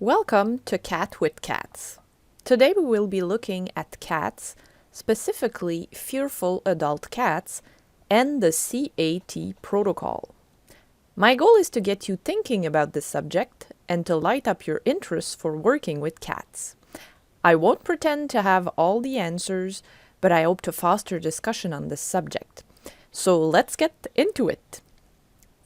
Welcome to Cat with Cats. Today we will be looking at cats, specifically fearful adult cats, and the C.A.T protocol. My goal is to get you thinking about this subject and to light up your interest for working with cats. I won't pretend to have all the answers, but I hope to foster discussion on this subject. So let's get into it.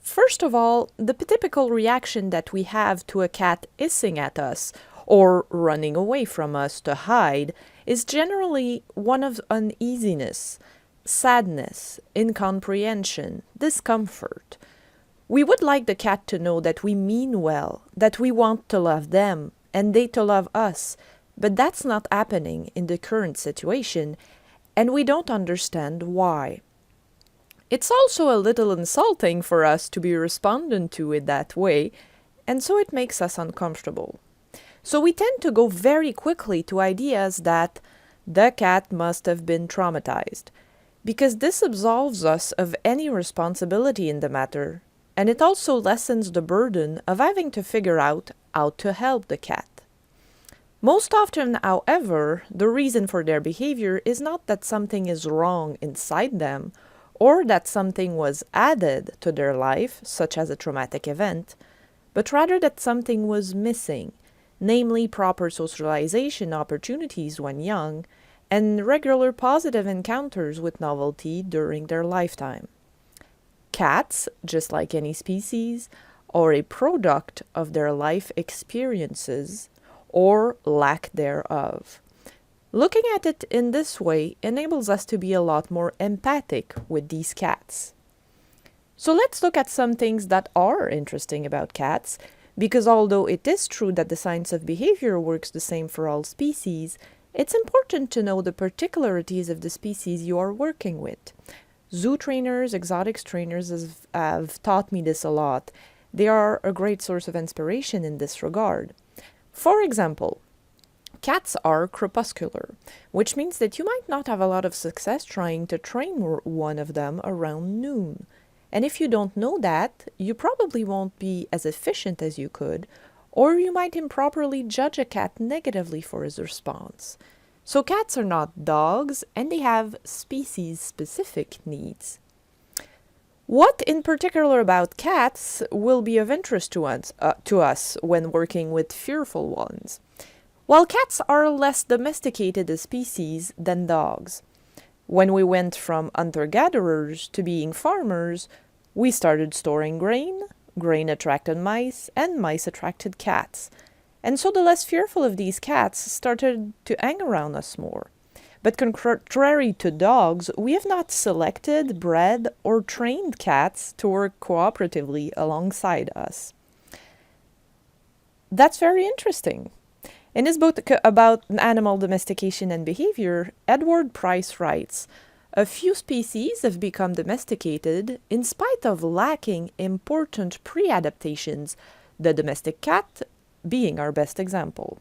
First of all, the typical reaction that we have to a cat hissing at us or running away from us to hide is generally one of uneasiness, sadness, incomprehension, discomfort. We would like the cat to know that we mean well, that we want to love them, and they to love us, but that's not happening in the current situation, and we don't understand why. It's also a little insulting for us to be responded to it that way, and so it makes us uncomfortable. So we tend to go very quickly to ideas that the cat must have been traumatized, because this absolves us of any responsibility in the matter, and it also lessens the burden of having to figure out how to help the cat. Most often, however, the reason for their behavior is not that something is wrong inside them, or that something was added to their life, such as a traumatic event, but rather that something was missing, namely proper socialization opportunities when young, and regular positive encounters with novelty during their lifetime. Cats, just like any species, are a product of their life experiences, or lack thereof. Looking at it in this way enables us to be a lot more empathic with these cats. So let's look at some things that are interesting about cats, because although it is true that the science of behavior works the same for all species, it's important to know the particularities of the species you are working with. Zoo trainers, exotics trainers have taught me this a lot. They are a great source of inspiration in this regard. For example, cats are crepuscular, which means that you might not have a lot of success trying to train one of them around noon. And if you don't know that, you probably won't be as efficient as you could, or you might improperly judge a cat negatively for his response. So cats are not dogs, and they have species-specific needs. What in particular about cats will be of interest to us when working with fearful ones? While cats are less domesticated a species than dogs. When we went from hunter-gatherers to being farmers, we started storing grain, grain attracted mice, and mice attracted cats. And so the less fearful of these cats started to hang around us more. But contrary to dogs, we have not selected, bred, or trained cats to work cooperatively alongside us. That's very interesting. In his book about animal domestication and behavior, Edward Price writes, "A few species have become domesticated in spite of lacking important pre-adaptations, the domestic cat being our best example."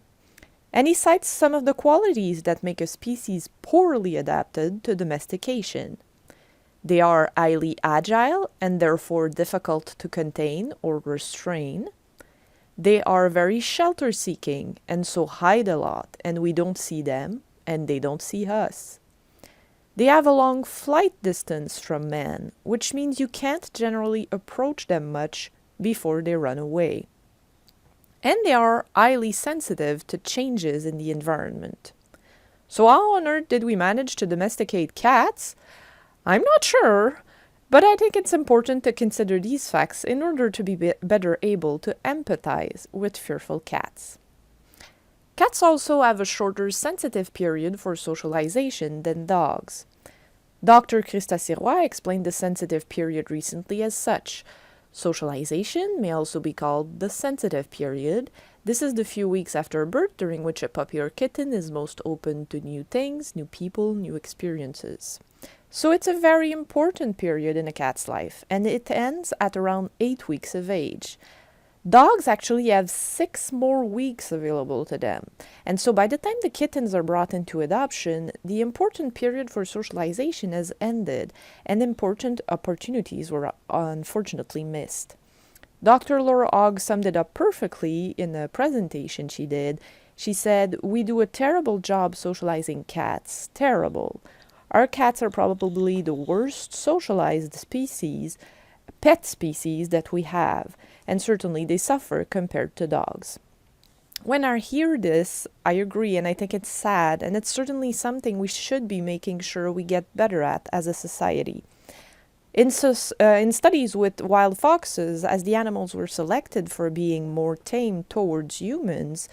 And he cites some of the qualities that make a species poorly adapted to domestication. They are highly agile and therefore difficult to contain or restrain. They are very shelter-seeking and so hide a lot, and we don't see them, and they don't see us. They have a long flight distance from man, which means you can't generally approach them much before they run away. And they are highly sensitive to changes in the environment. So how on earth did we manage to domesticate cats? I'm not sure. But I think it's important to consider these facts in order to be better able to empathize with fearful cats. Cats also have a shorter sensitive period for socialization than dogs. Dr. Christa Sirois explained the sensitive period recently as such. Socialization may also be called the sensitive period. This is the few weeks after birth during which a puppy or kitten is most open to new things, new people, new experiences. So it's a very important period in a cat's life, and it ends at around 8 weeks of age. Dogs actually have 6 more weeks available to them, and so by the time the kittens are brought into adoption, the important period for socialization has ended, and important opportunities were unfortunately missed. Dr. Laura Ogg summed it up perfectly in a presentation she did. She said, "We do a terrible job socializing cats. Terrible. Our cats are probably the worst socialized pet species that we have, and certainly they suffer compared to dogs." When I hear this, I agree, and I think it's sad, and it's certainly something we should be making sure we get better at as a society. In studies with wild foxes, as the animals were selected for being more tame towards humans,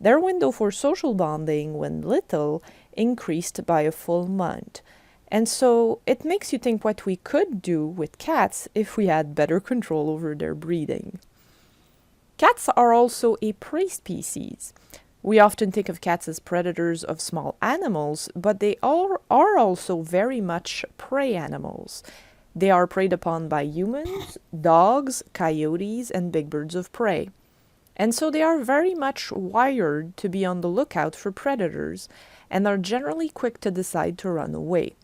their window for social bonding when little increased by a full month. And so it makes you think what we could do with cats if we had better control over their breeding. Cats are also a prey species. We often think of cats as predators of small animals, but they are also very much prey animals. They are preyed upon by humans, dogs, coyotes, and big birds of prey. And so they are very much wired to be on the lookout for predators and are generally quick to decide to run away.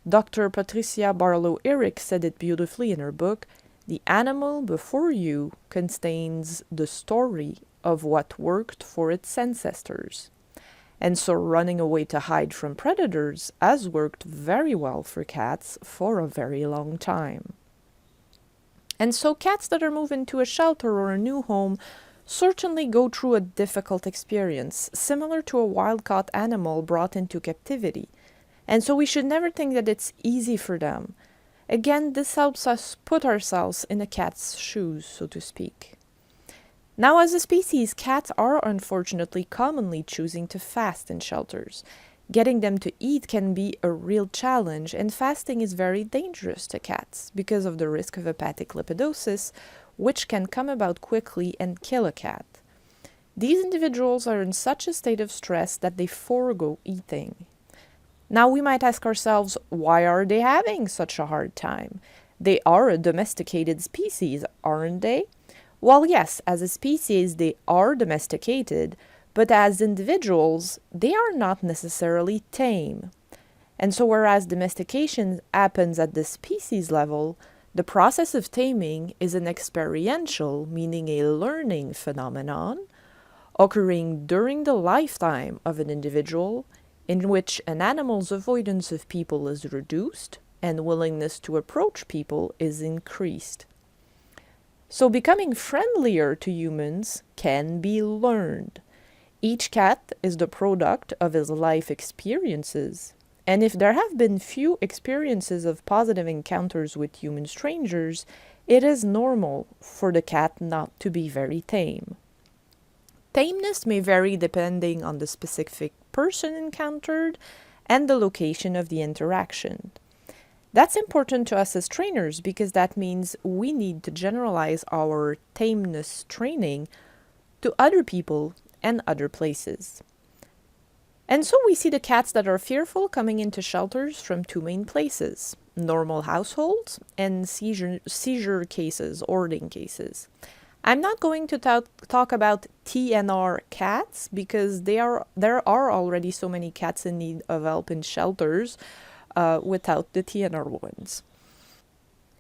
Dr. Patricia Barlow-Eric said it beautifully in her book, "The animal before you contains the story of what worked for its ancestors." And so running away to hide from predators has worked very well for cats for a very long time. And so cats that are moved into a shelter or a new home certainly go through a difficult experience, similar to a wild-caught animal brought into captivity. And so we should never think that it's easy for them. Again, this helps us put ourselves in a cat's shoes, so to speak. Now, as a species, cats are unfortunately commonly choosing to fast in shelters. Getting them to eat can be a real challenge, and fasting is very dangerous to cats because of the risk of hepatic lipidosis, which can come about quickly and kill a cat. These individuals are in such a state of stress that they forego eating. Now, we might ask ourselves, why are they having such a hard time? They are a domesticated species, aren't they? Well, yes, as a species, they are domesticated, but as individuals, they are not necessarily tame. And so whereas domestication happens at the species level, the process of taming is an experiential, meaning a learning phenomenon, occurring during the lifetime of an individual, in which an animal's avoidance of people is reduced and willingness to approach people is increased. So becoming friendlier to humans can be learned. Each cat is the product of his life experiences, and if there have been few experiences of positive encounters with human strangers, it is normal for the cat not to be very tame. Tameness may vary depending on the specific person encountered and the location of the interaction. That's important to us as trainers because that means we need to generalize our tameness training to other people and other places. And so we see the cats that are fearful coming into shelters from two main places: normal households and seizure cases, hoarding cases. I'm not going to talk about TNR cats because there are already so many cats in need of help in shelters without the TNR ones.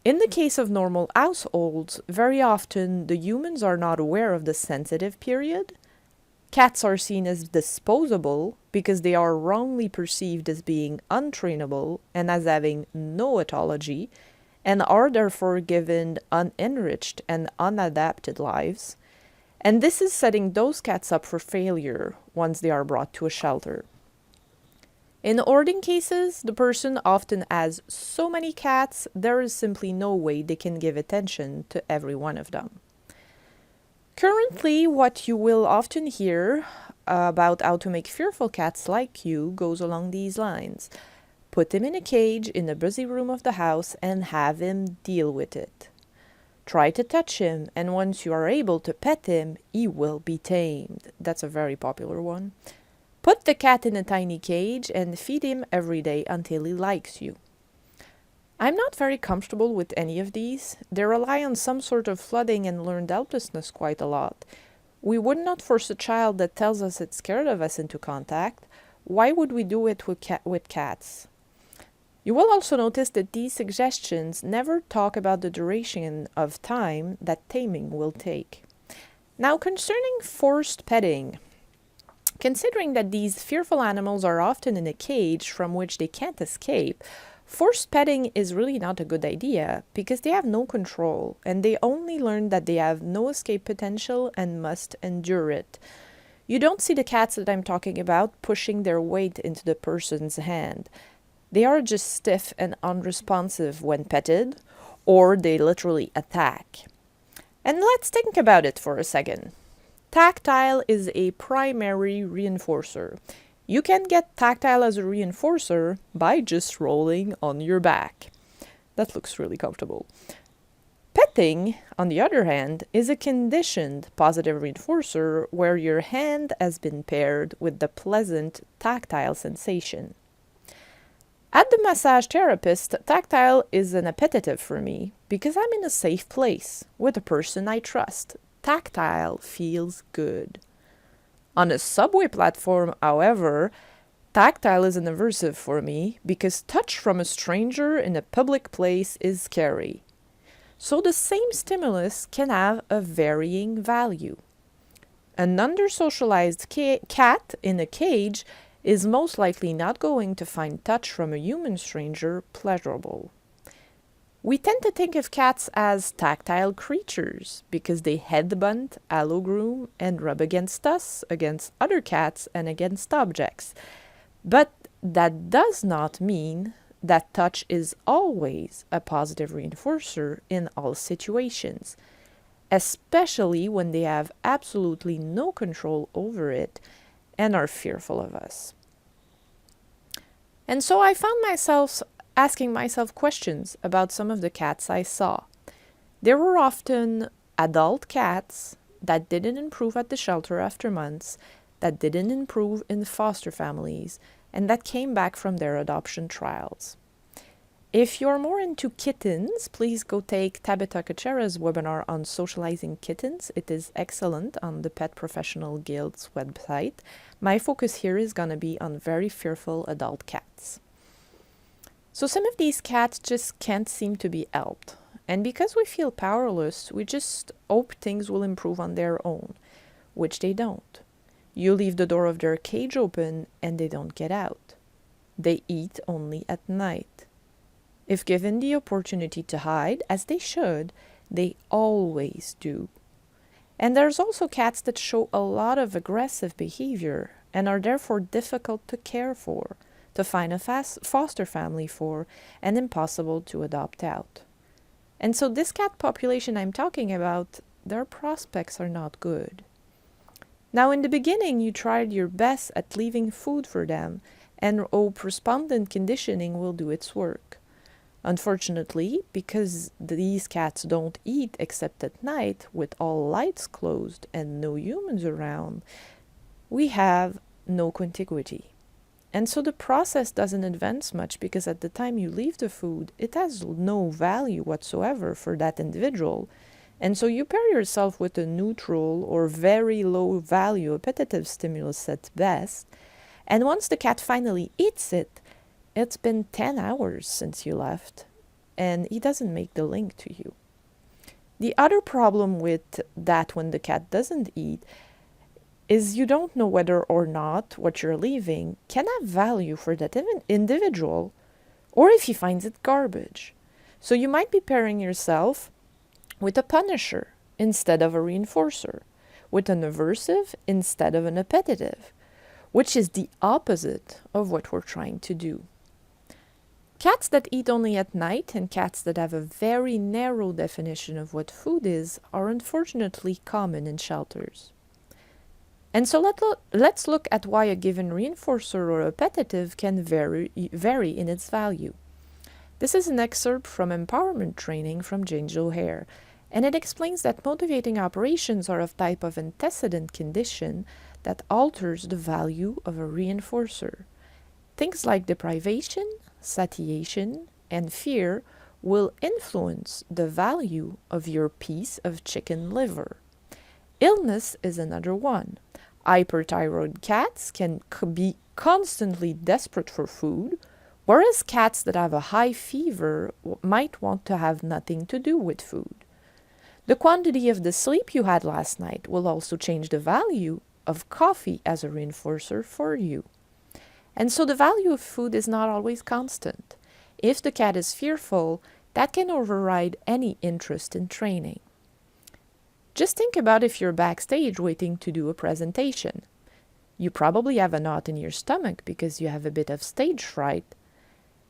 In the case of normal households, very often the humans are not aware of the sensitive period. Cats are seen as disposable because they are wrongly perceived as being untrainable and as having no ethology, and are therefore given unenriched and unadapted lives. And this is setting those cats up for failure once they are brought to a shelter. In hoarding cases, the person often has so many cats, there is simply no way they can give attention to every one of them. Currently, what you will often hear about how to make fearful cats like you goes along these lines. Put him in a cage in a busy room of the house and have him deal with it. Try to touch him, and once you are able to pet him, he will be tamed. That's a very popular one. Put the cat in a tiny cage and feed him every day until he likes you. I'm not very comfortable with any of these. They rely on some sort of flooding and learned helplessness quite a lot. We would not force a child that tells us it's scared of us into contact. Why would we do it with cats? You will also notice that these suggestions never talk about the duration of time that taming will take. Now, concerning forced petting, considering that these fearful animals are often in a cage from which they can't escape, forced petting is really not a good idea because they have no control and they only learn that they have no escape potential and must endure it. You don't see the cats that I'm talking about pushing their weight into the person's hand. They are just stiff and unresponsive when petted, or they literally attack. And let's think about it for a second. Tactile is a primary reinforcer. You can get Tactile as a reinforcer by just rolling on your back. That looks really comfortable. Petting, on the other hand, is a conditioned positive reinforcer where your hand has been paired with the pleasant tactile sensation. At the massage therapist, Tactile is an appetitive for me because I'm in a safe place with a person I trust. Tactile feels good. On a subway platform, however, Tactile is an aversive for me because touch from a stranger in a public place is scary. So the same stimulus can have a varying value. An undersocialized cat in a cage is most likely not going to find touch from a human stranger pleasurable. We tend to think of cats as tactile creatures because they headbutt, allogroom, and rub against us, against other cats, and against objects. But that does not mean that touch is always a positive reinforcer in all situations, especially when they have absolutely no control over it and are fearful of us. And so I found myself asking myself questions about some of the cats I saw. There were often adult cats that didn't improve at the shelter after months, that didn't improve in foster families, and that came back from their adoption trials. If you're more into kittens, please go take Tabitha Kachera's webinar on socializing kittens. It is excellent on the Pet Professional Guild's website. My focus here is going to be on very fearful adult cats. So some of these cats just can't seem to be helped. And because we feel powerless, we just hope things will improve on their own, which they don't. You leave the door of their cage open and they don't get out. They eat only at night. If given the opportunity to hide, as they should, they always do. And there's also cats that show a lot of aggressive behavior and are therefore difficult to care for, to find a foster family for, and impossible to adopt out. And so this cat population I'm talking about, their prospects are not good. Now in the beginning you tried your best at leaving food for them, and hope respondent conditioning will do its work. Unfortunately, because these cats don't eat except at night with all lights closed and no humans around, we have no contiguity. And so the process doesn't advance much because at the time you leave the food, it has no value whatsoever for that individual. And so you pair yourself with a neutral or very low value appetitive stimulus at best. And once the cat finally eats it, it's been 10 hours since you left, and he doesn't make the link to you. The other problem with that when the cat doesn't eat is you don't know whether or not what you're leaving can have value for that individual, or if he finds it garbage. So you might be pairing yourself with a punisher instead of a reinforcer, with an aversive instead of an appetitive, which is the opposite of what we're trying to do. Cats that eat only at night and cats that have a very narrow definition of what food is are unfortunately common in shelters. And so let's look at why a given reinforcer or appetitive can vary in its value. This is an excerpt from Empowerment Training from Jane Jo Hare, and it explains that motivating operations are of type of antecedent condition that alters the value of a reinforcer. Things like deprivation, satiation, and fear will influence the value of your piece of chicken liver. Illness is another one. Hyperthyroid cats can be constantly desperate for food, Whereas cats that have a high fever might want to have nothing to do with food. The quantity of the sleep you had last night will also change the value of coffee as a reinforcer for you. And so the value of food is not always constant. If the cat is fearful, that can override any interest in training. Just think about if you're backstage waiting to do a presentation. You probably have a knot in your stomach because you have a bit of stage fright.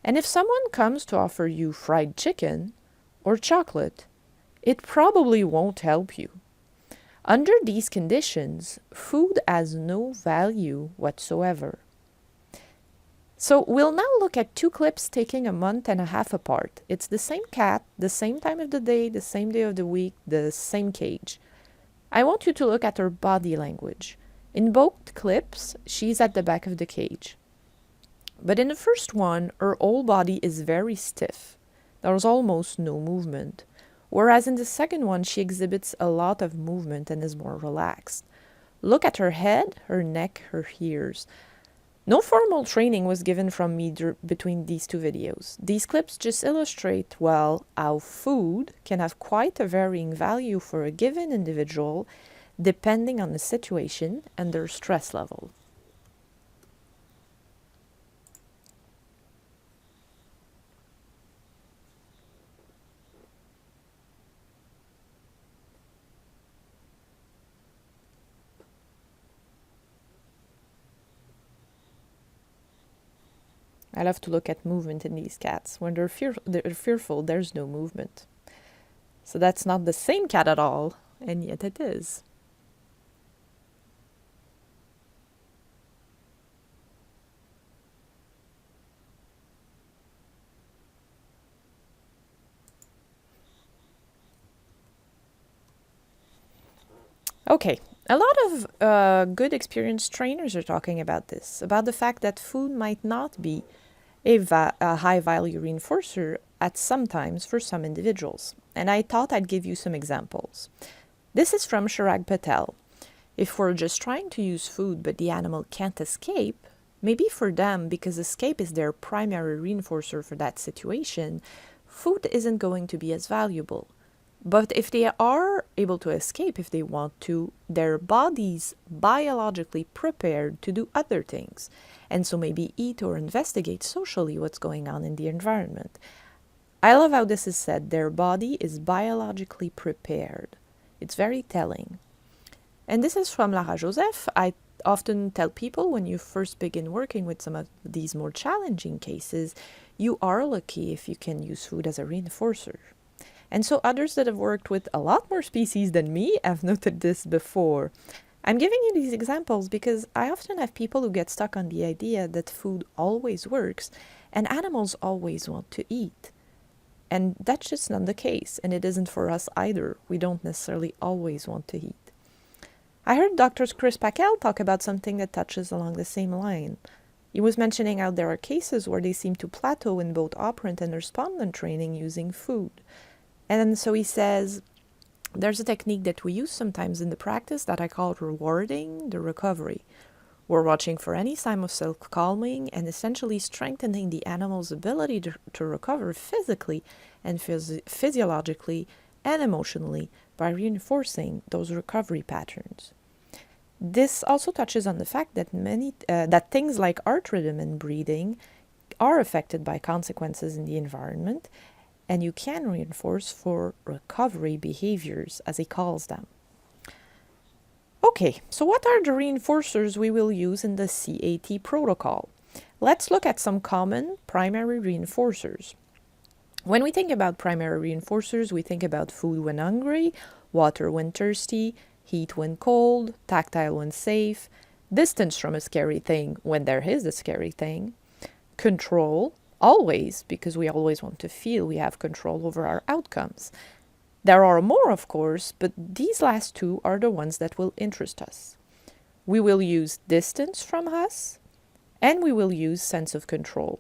And if someone comes to offer you fried chicken or chocolate, it probably won't help you. Under these conditions, food has no value whatsoever. So we'll now look at two clips taking a month and a half apart. It's the same cat, the same time of the day of the week, the same cage. I want you to look at her body language. In both clips, she's at the back of the cage. But in the first one, her whole body is very stiff. There's almost no movement. Whereas in the second one, she exhibits a lot of movement and is more relaxed. Look at her head, her neck, her ears. No formal training was given from me between these two videos. These clips just illustrate, well, how food can have quite a varying value for a given individual depending on the situation and their stress level. I love to look at movement in these cats. When they're fearful, there's no movement. So that's not the same cat at all, and yet it is. Okay, a lot of good experienced trainers are talking about this, about the fact that food might not be a high-value reinforcer at some times for some individuals. And I thought I'd give you some examples. This is from Chirag Patel. If we're just trying to use food but the animal can't escape, maybe for them, because escape is their primary reinforcer for that situation, food isn't going to be as valuable. But if they are able to escape if they want to, their body's biologically prepared to do other things, and so maybe eat or investigate socially what's going on in the environment. I love how this is said, their body is biologically prepared. It's very telling. And this is from Lara Joseph. I often tell people when you first begin working with some of these more challenging cases, you are lucky if you can use food as a reinforcer. And so others that have worked with a lot more species than me have noted this before. I'm giving you these examples because I often have people who get stuck on the idea that food always works and animals always want to eat. And that's just not the case, and it isn't for us either. We don't necessarily always want to eat. I heard Dr. Chris Packel talk about something that touches along the same line. He was mentioning how there are cases where they seem to plateau in both operant and respondent training using food. And so he says, there's a technique that we use sometimes in the practice that I call rewarding the recovery. We're watching for any sign of self-calming and essentially strengthening the animal's ability to recover physically and physiologically and emotionally by reinforcing those recovery patterns. This also touches on the fact that that things like heart rhythm and breathing are affected by consequences in the environment, and you can reinforce for recovery behaviors, as he calls them. Okay, so what are the reinforcers we will use in the C.A.T. protocol? Let's look at some common primary reinforcers. When we think about primary reinforcers, we think about food when hungry, water when thirsty, heat when cold, tactile when safe, distance from a scary thing when there is a scary thing, control, always, because we always want to feel we have control over our outcomes. There are more, of course, but these last two are the ones that will interest us. We will use distance from us, and we will use sense of control.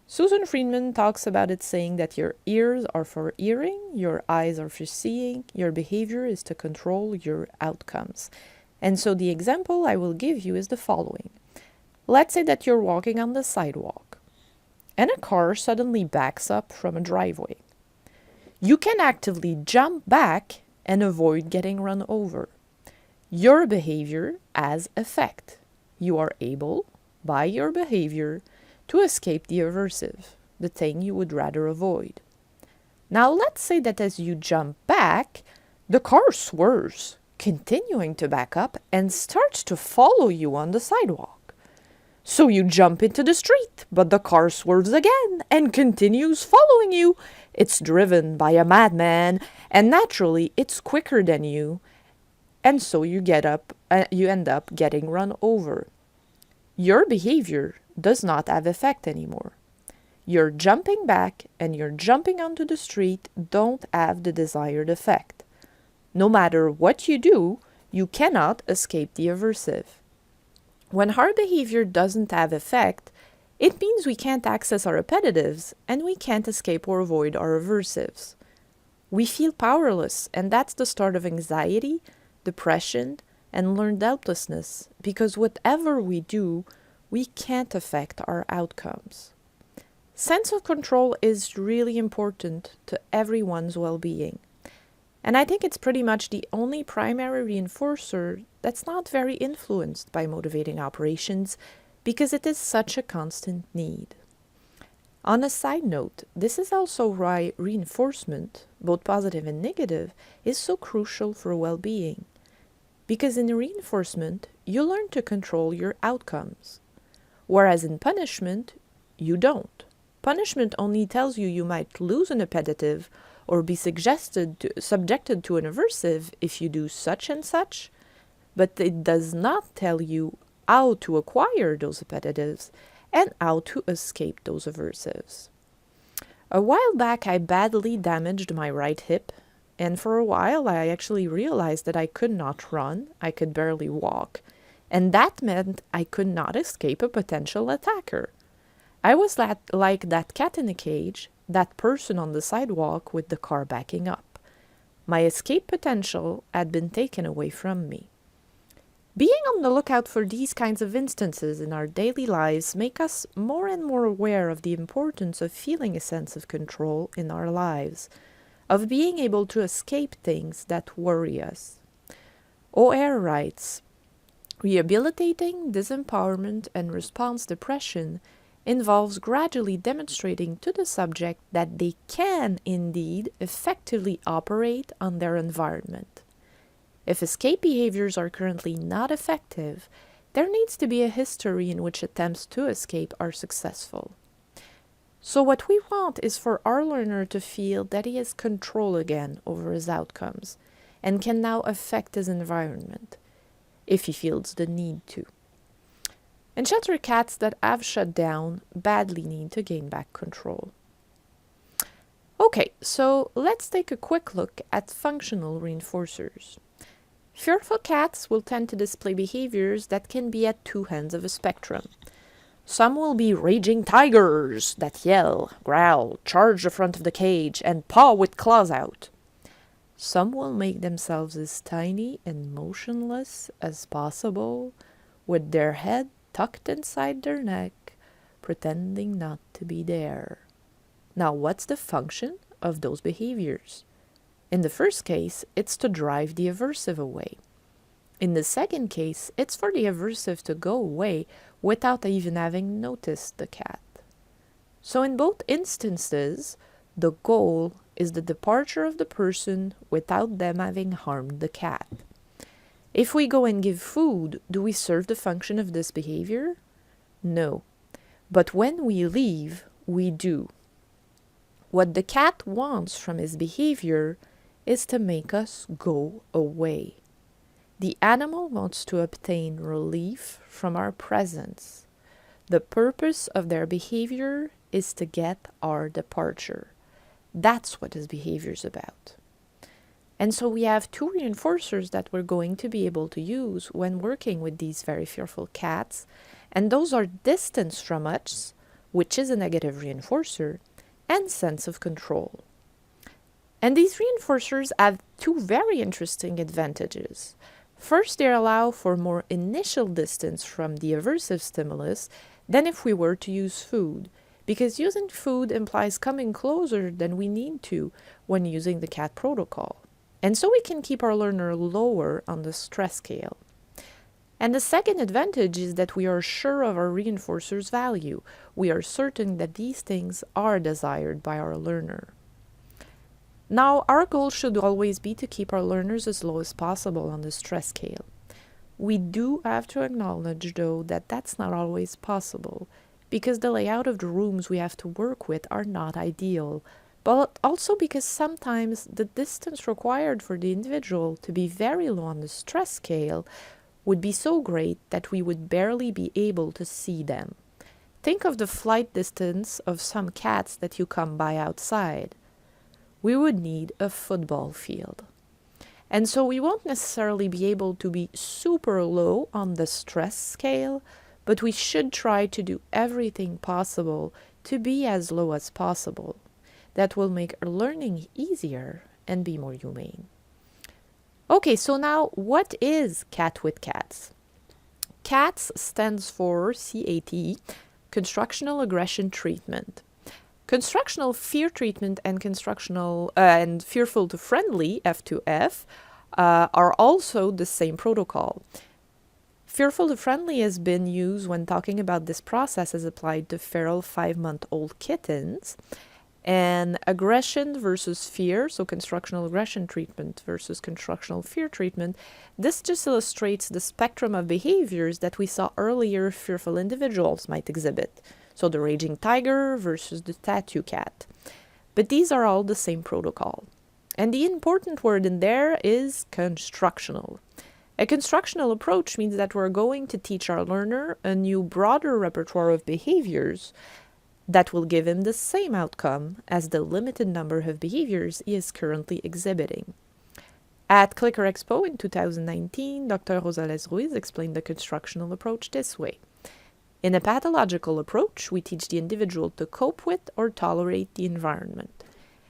Susan Friedman talks about it saying that your ears are for hearing, your eyes are for seeing, your behavior is to control your outcomes. And so the example I will give you is the following. Let's say that you're walking on the sidewalk. and a car suddenly backs up from a driveway. You can actively jump back and avoid getting run over. Your behavior has effect. You are able, by your behavior, to escape the aversive, the thing you would rather avoid. Now let's say that as you jump back, the car swerves, continuing to back up, and starts to follow you on the sidewalk. So you jump into the street, but the car swerves again and continues following you. It's driven by a madman, and naturally it's quicker than you, and so you end up getting run over. Your behavior does not have effect anymore. Your jumping back and your jumping onto the street don't have the desired effect. No matter what you do, you cannot escape the aversive. When our behavior doesn't have effect, it means we can't access our appetitives and we can't escape or avoid our aversives. We feel powerless, and that's the start of anxiety, depression, and learned helplessness, because whatever we do, we can't affect our outcomes. Sense of control is really important to everyone's well-being. And I think it's pretty much the only primary reinforcer that's not very influenced by motivating operations, because it is such a constant need. On a side note, this is also why reinforcement, both positive and negative, is so crucial for well-being. Because in reinforcement, you learn to control your outcomes, whereas in punishment, you don't. Punishment only tells you might lose an appetitive or be subjected to an aversive if you do such and such, but it does not tell you how to acquire those appetitives and how to escape those aversives. A while back, I badly damaged my right hip, and for a while I actually realized that I could not run, I could barely walk, and that meant I could not escape a potential attacker. I was like that cat in a cage, that person on the sidewalk with the car backing up. My escape potential had been taken away from me. Being on the lookout for these kinds of instances in our daily lives make us more and more aware of the importance of feeling a sense of control in our lives, of being able to escape things that worry us. O'Hare writes, "Rehabilitating disempowerment and response depression involves gradually demonstrating to the subject that they can indeed effectively operate on their environment. If escape behaviors are currently not effective, there needs to be a history in which attempts to escape are successful." So what we want is for our learner to feel that he has control again over his outcomes and can now affect his environment, if he feels the need to. And shelter cats that have shut down badly need to gain back control. Okay, so let's take a quick look at functional reinforcers. Fearful cats will tend to display behaviors that can be at two ends of a spectrum. Some will be raging tigers that yell, growl, charge the front of the cage, and paw with claws out. Some will make themselves as tiny and motionless as possible, with their head tucked inside their neck, pretending not to be there. Now, what's the function of those behaviors? In the first case, it's to drive the aversive away. In the second case, it's for the aversive to go away without even having noticed the cat. So in both instances, the goal is the departure of the person without them having harmed the cat. If we go and give food, do we serve the function of this behavior? No. But when we leave, we do. What the cat wants from his behavior is to make us go away. The animal wants to obtain relief from our presence. The purpose of their behavior is to get our departure. That's what his behavior is about. And so we have two reinforcers that we're going to be able to use when working with these very fearful cats, and those are distance from us, which is a negative reinforcer, and sense of control. And these reinforcers have two very interesting advantages. First, they allow for more initial distance from the aversive stimulus than if we were to use food, because using food implies coming closer than we need to when using the CAT protocol. And so we can keep our learner lower on the stress scale. And the second advantage is that we are sure of our reinforcer's value. We are certain that these things are desired by our learner. Now, our goal should always be to keep our learners as low as possible on the stress scale. We do have to acknowledge, though, that that's not always possible, because the layout of the rooms we have to work with are not ideal, but also because sometimes the distance required for the individual to be very low on the stress scale would be so great that we would barely be able to see them. Think of the flight distance of some cats that you come by outside. We would need a football field. And so we won't necessarily be able to be super low on the stress scale, but we should try to do everything possible to be as low as possible. That will make our learning easier and be more humane. Okay, so now what is CAT with Cats? CATS stands for C.A.T, Constructional Aggression Treatment. Constructional fear treatment and constructional and fearful to friendly, F2F, are also the same protocol. Fearful to friendly has been used when talking about this process as applied to feral 5-month-old kittens. And aggression versus fear, so constructional aggression treatment versus constructional fear treatment, this just illustrates the spectrum of behaviors that we saw earlier fearful individuals might exhibit. So the raging tiger versus the tattoo cat. But these are all the same protocol. And the important word in there is constructional. A constructional approach means that we're going to teach our learner a new, broader repertoire of behaviors that will give him the same outcome as the limited number of behaviors he is currently exhibiting. At Clicker Expo in 2019, Dr. Rosales Ruiz explained the constructional approach this way. In a pathological approach, we teach the individual to cope with or tolerate the environment.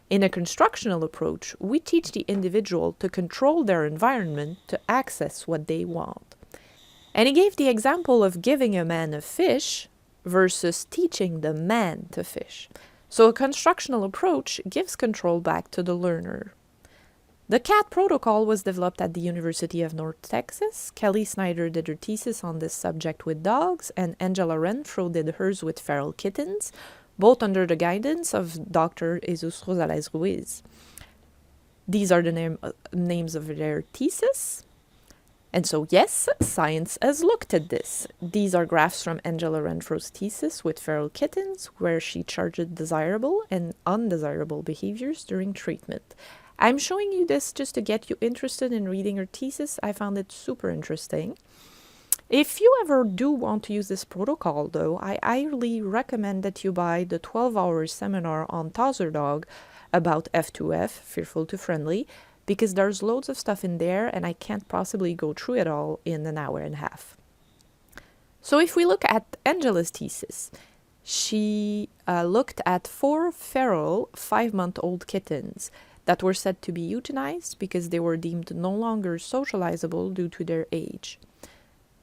In a constructional approach, we teach the individual to control their environment to access what they want. And he gave the example of giving a man a fish versus teaching the man to fish. So a constructional approach gives control back to the learner. The CAT protocol was developed at the University of North Texas. Kelly Snyder did her thesis on this subject with dogs, and Angela Renfro did hers with feral kittens, both under the guidance of Dr. Jesus Rosales Ruiz. These are the names of their thesis. And so, yes, science has looked at this. These are graphs from Angela Renfro's thesis with feral kittens, where she charted desirable and undesirable behaviors during treatment. I'm showing you this just to get you interested in reading her thesis. I found it super interesting. If you ever do want to use this protocol, though, I highly recommend that you buy the 12-hour seminar on Towser Dog about F2F, Fearful to Friendly, because there's loads of stuff in there and I can't possibly go through it all in an hour and a half. So if we look at Angela's thesis, she looked at 4 feral 5-month-old kittens that were said to be euthanized because they were deemed no longer socializable due to their age.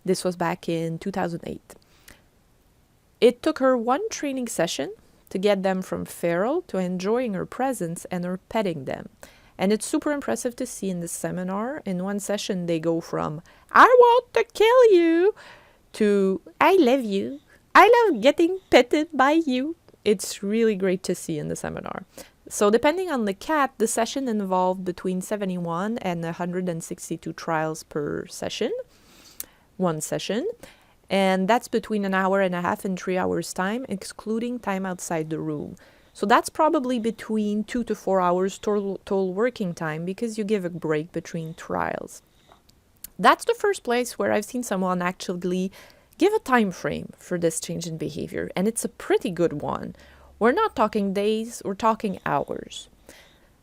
This was back in 2008. It took her 1 training session to get them from feral to enjoying her presence and her petting them. And it's super impressive to see in this seminar. In 1 session, they go from, I want to kill you, to, I love you. I love getting petted by you. It's really great to see in the seminar. So depending on the cat, the session involved between 71 and 162 trials per session. 1 session. And that's between an hour and a half and 3 hours time, excluding time outside the room. So that's probably between 2 to 4 hours total working time because you give a break between trials. That's the first place where I've seen someone actually give a time frame for this change in behavior, and it's a pretty good one. We're not talking days, we're talking hours.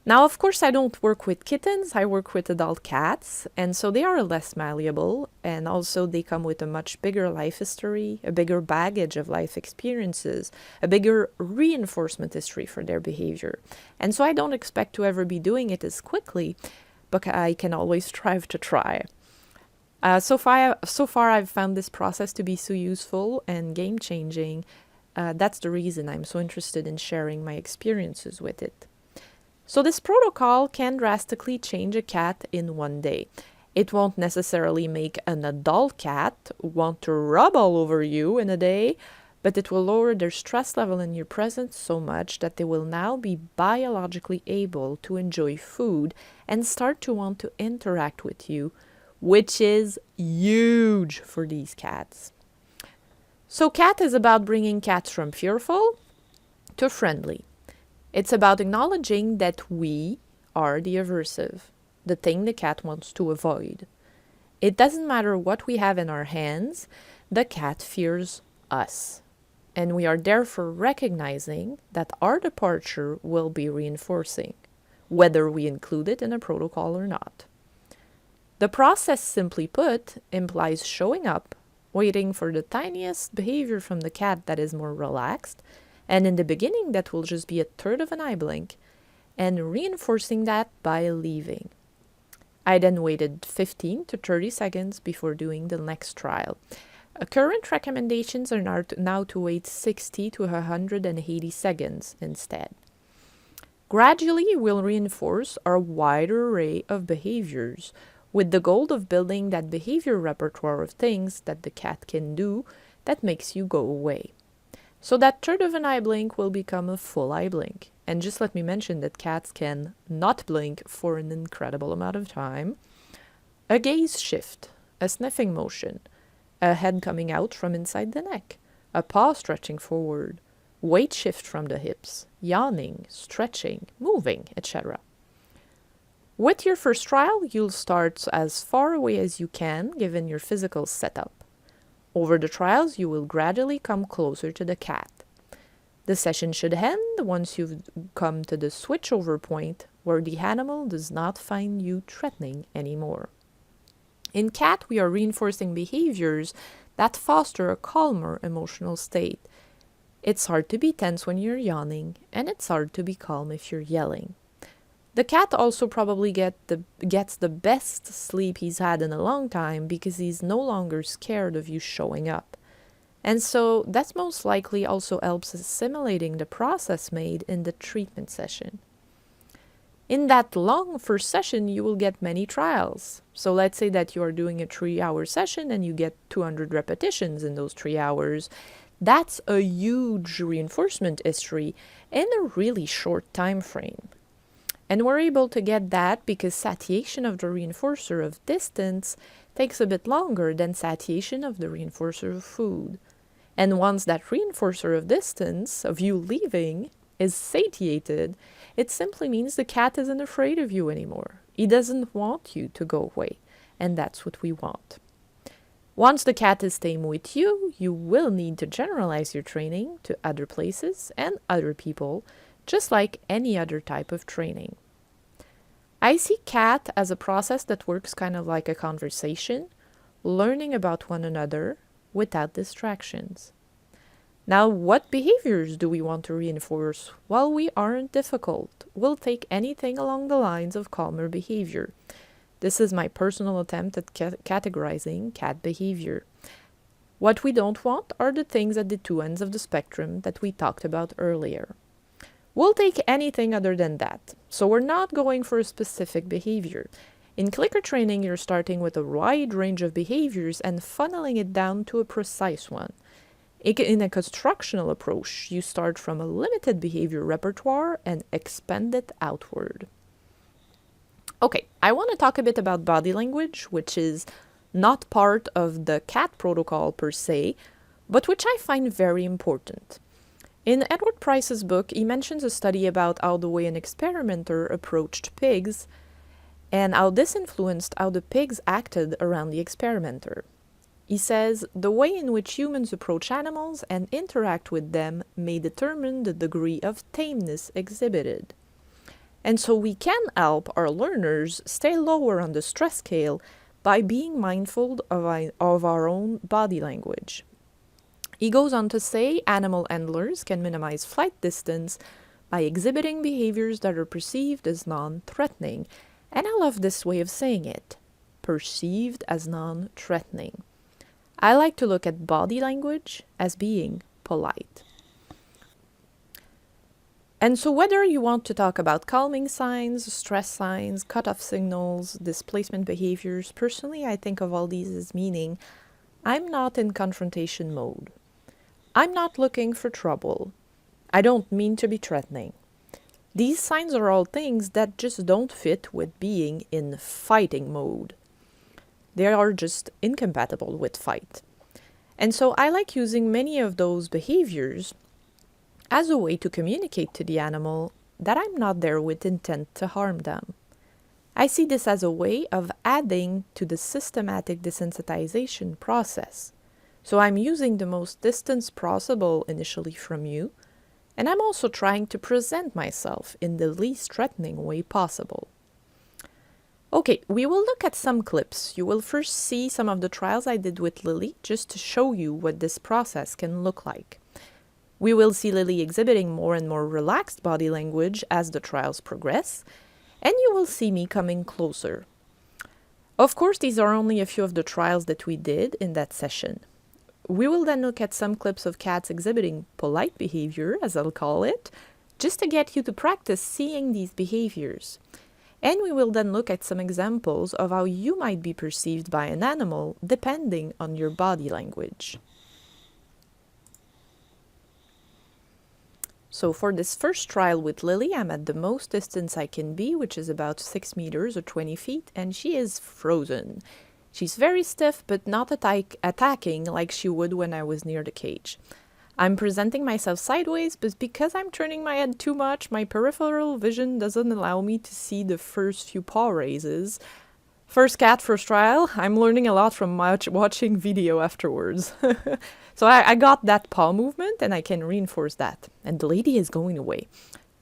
Now, of course, I don't work with kittens, I work with adult cats, and so they are less malleable, and also they come with a much bigger life history, a bigger baggage of life experiences, a bigger reinforcement history for their behavior. And so I don't expect to ever be doing it as quickly, but I can always strive to try. So far, I've found this process to be so useful and game-changing That's the reason I'm so interested in sharing my experiences with it. So this protocol can drastically change a cat in one day. It won't necessarily make an adult cat want to rub all over you in a day, but it will lower their stress level in your presence so much that they will now be biologically able to enjoy food and start to want to interact with you, which is huge for these cats. So C.A.T is about bringing cats from fearful to friendly. It's about acknowledging that we are the aversive, the thing the cat wants to avoid. It doesn't matter what we have in our hands, the cat fears us. And we are therefore recognizing that our departure will be reinforcing, whether we include it in a protocol or not. The process, simply put, implies showing up, waiting for the tiniest behavior from the cat that is more relaxed, and in the beginning that will just be a third of an eye blink, and reinforcing that by leaving. I then waited 15 to 30 seconds before doing the next trial. Current recommendations are now to wait 60 to 180 seconds instead. Gradually, we'll reinforce our wide array of behaviors with the goal of building that behavior repertoire of things that the cat can do that makes you go away. So that third of an eye blink will become a full eye blink. And just let me mention that cats can not blink for an incredible amount of time. A gaze shift, a sniffing motion, a head coming out from inside the neck, a paw stretching forward, weight shift from the hips, yawning, stretching, moving, etc. With your first trial, you'll start as far away as you can given your physical setup. Over the trials, you will gradually come closer to the cat. The session should end once you've come to the switchover point where the animal does not find you threatening anymore. In C.A.T, we are reinforcing behaviors that foster a calmer emotional state. It's hard to be tense when you're yawning, and it's hard to be calm if you're yelling. The cat also probably gets the best sleep he's had in a long time because he's no longer scared of you showing up. And so that's most likely also helps assimilating the process made in the treatment session. In that long first session, you will get many trials. So let's say that you are doing a 3-hour session and you get 200 repetitions in those 3 hours. That's a huge reinforcement history in a really short time frame. And we're able to get that because satiation of the reinforcer of distance takes a bit longer than satiation of the reinforcer of food. And once that reinforcer of distance, of you leaving, is satiated, it simply means the cat isn't afraid of you anymore. He doesn't want you to go away, and that's what we want. Once the cat is staying with you, you will need to generalize your training to other places and other people, just like any other type of training. I see C.A.T as a process that works kind of like a conversation, learning about one another without distractions. Now, what behaviors do we want to reinforce? Well, we aren't difficult. We'll take anything along the lines of calmer behavior. This is my personal attempt at categorizing cat behavior. What we don't want are the things at the two ends of the spectrum that we talked about earlier. We'll take anything other than that. So we're not going for a specific behavior. In clicker training, you're starting with a wide range of behaviors and funneling it down to a precise one. In a constructional approach, you start from a limited behavior repertoire and expand it outward. Okay, I want to talk a bit about body language, which is not part of the C.A.T protocol per se, but which I find very important. In Edward Price's book, he mentions a study about how the way an experimenter approached pigs and how this influenced how the pigs acted around the experimenter. He says, the way in which humans approach animals and interact with them may determine the degree of tameness exhibited. And so we can help our learners stay lower on the stress scale by being mindful of our own body language. He goes on to say animal handlers can minimize flight distance by exhibiting behaviors that are perceived as non-threatening. And I love this way of saying it, perceived as non-threatening. I like to look at body language as being polite. And so whether you want to talk about calming signs, stress signs, cutoff signals, displacement behaviors, personally I think of all these as meaning I'm not in confrontation mode. I'm not looking for trouble. I don't mean to be threatening. These signs are all things that just don't fit with being in fighting mode. They are just incompatible with fight. And so I like using many of those behaviors as a way to communicate to the animal that I'm not there with intent to harm them. I see this as a way of adding to the systematic desensitization process. So I'm using the most distance possible initially from you, and I'm also trying to present myself in the least threatening way possible. Okay, we will look at some clips. You will first see some of the trials I did with Lily just to show you what this process can look like. We will see Lily exhibiting more and more relaxed body language as the trials progress, and you will see me coming closer. Of course, these are only a few of the trials that we did in that session. We will then look at some clips of cats exhibiting polite behavior, as I'll call it, just to get you to practice seeing these behaviors. And we will then look at some examples of how you might be perceived by an animal depending on your body language. So for this first trial with Lily, I'm at the most distance I can be, which is about 6 meters or 20 feet, and she is frozen. She's very stiff, but not attacking like she would when I was near the cage. I'm presenting myself sideways, but because I'm turning my head too much, my peripheral vision doesn't allow me to see the first few paw raises. First cat, first trial. I'm learning a lot from watching video afterwards. So I got that paw movement and I can reinforce that. And the lady is going away.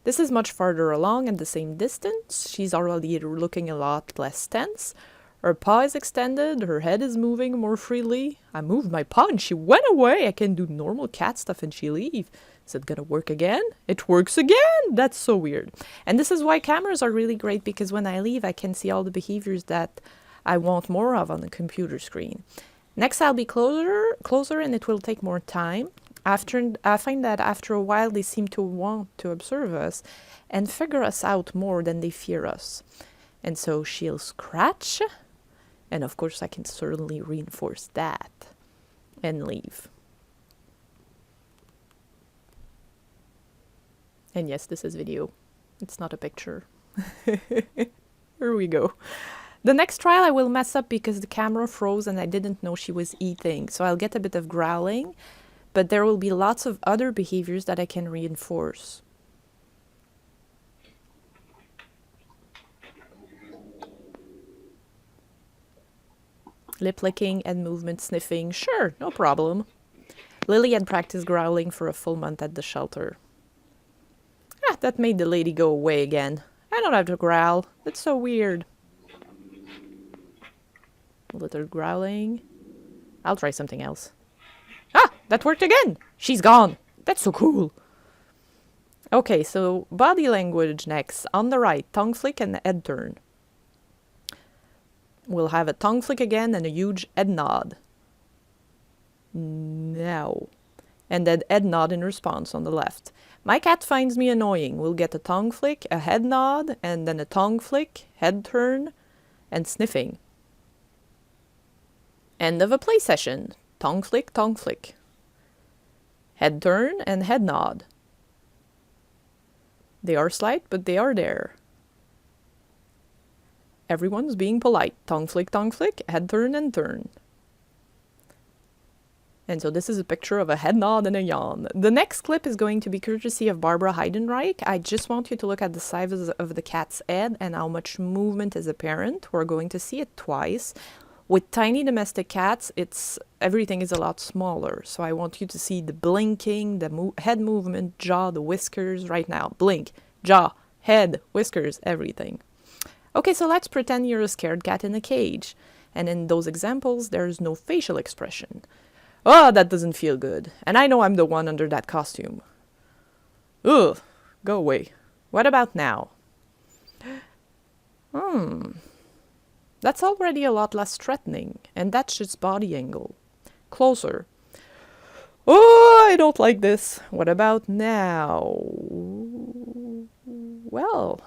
This is much farther along and the same distance. She's already looking a lot less tense. Her paw is extended, her head is moving more freely. I moved my paw and she went away. I can do normal cat stuff and she leave. Is it gonna work again? It works again! That's so weird. And this is why cameras are really great, because when I leave I can see all the behaviors that I want more of on the computer screen. Next I'll be closer and it will take more time. I find that after a while they seem to want to observe us and figure us out more than they fear us. And so she'll scratch, and of course I can certainly reinforce that and leave. And yes, this is video. It's not a picture. Here we go. The next trial I will mess up because the camera froze and I didn't know she was eating. So I'll get a bit of growling, but there will be lots of other behaviors that I can reinforce. Lip licking, head movement, sniffing. Sure, no problem. Lily had practiced growling for a full month at the shelter. Ah, that made the lady go away again. I don't have to growl. That's so weird. A little growling. I'll try something else. Ah, that worked again! She's gone! That's so cool! Okay, so body language next. On the right, tongue flick and head turn. We'll have a tongue flick again and a huge head nod. Now. And then head nod in response on the left. My cat finds me annoying. We'll get a tongue flick, a head nod, and then a tongue flick, head turn, and sniffing. End of a play session. Tongue flick, tongue flick. Head turn and head nod. They are slight, but they are there. Everyone's being polite. Tongue flick, head turn and turn. And so this is a picture of a head nod and a yawn. The next clip is going to be courtesy of Barbara Heidenreich. I just want you to look at the size of the cat's head and how much movement is apparent. We're going to see it twice. With tiny domestic cats, everything is a lot smaller. So I want you to see the blinking, the head movement, jaw, the whiskers right now. Blink, jaw, head, whiskers, everything. Okay, so let's pretend you're a scared cat in a cage. And in those examples, there's no facial expression. Oh, that doesn't feel good. And I know I'm the one under that costume. Ugh, go away. What about now? That's already a lot less threatening, and that's just body angle. Closer. Oh, I don't like this. What about now? Well,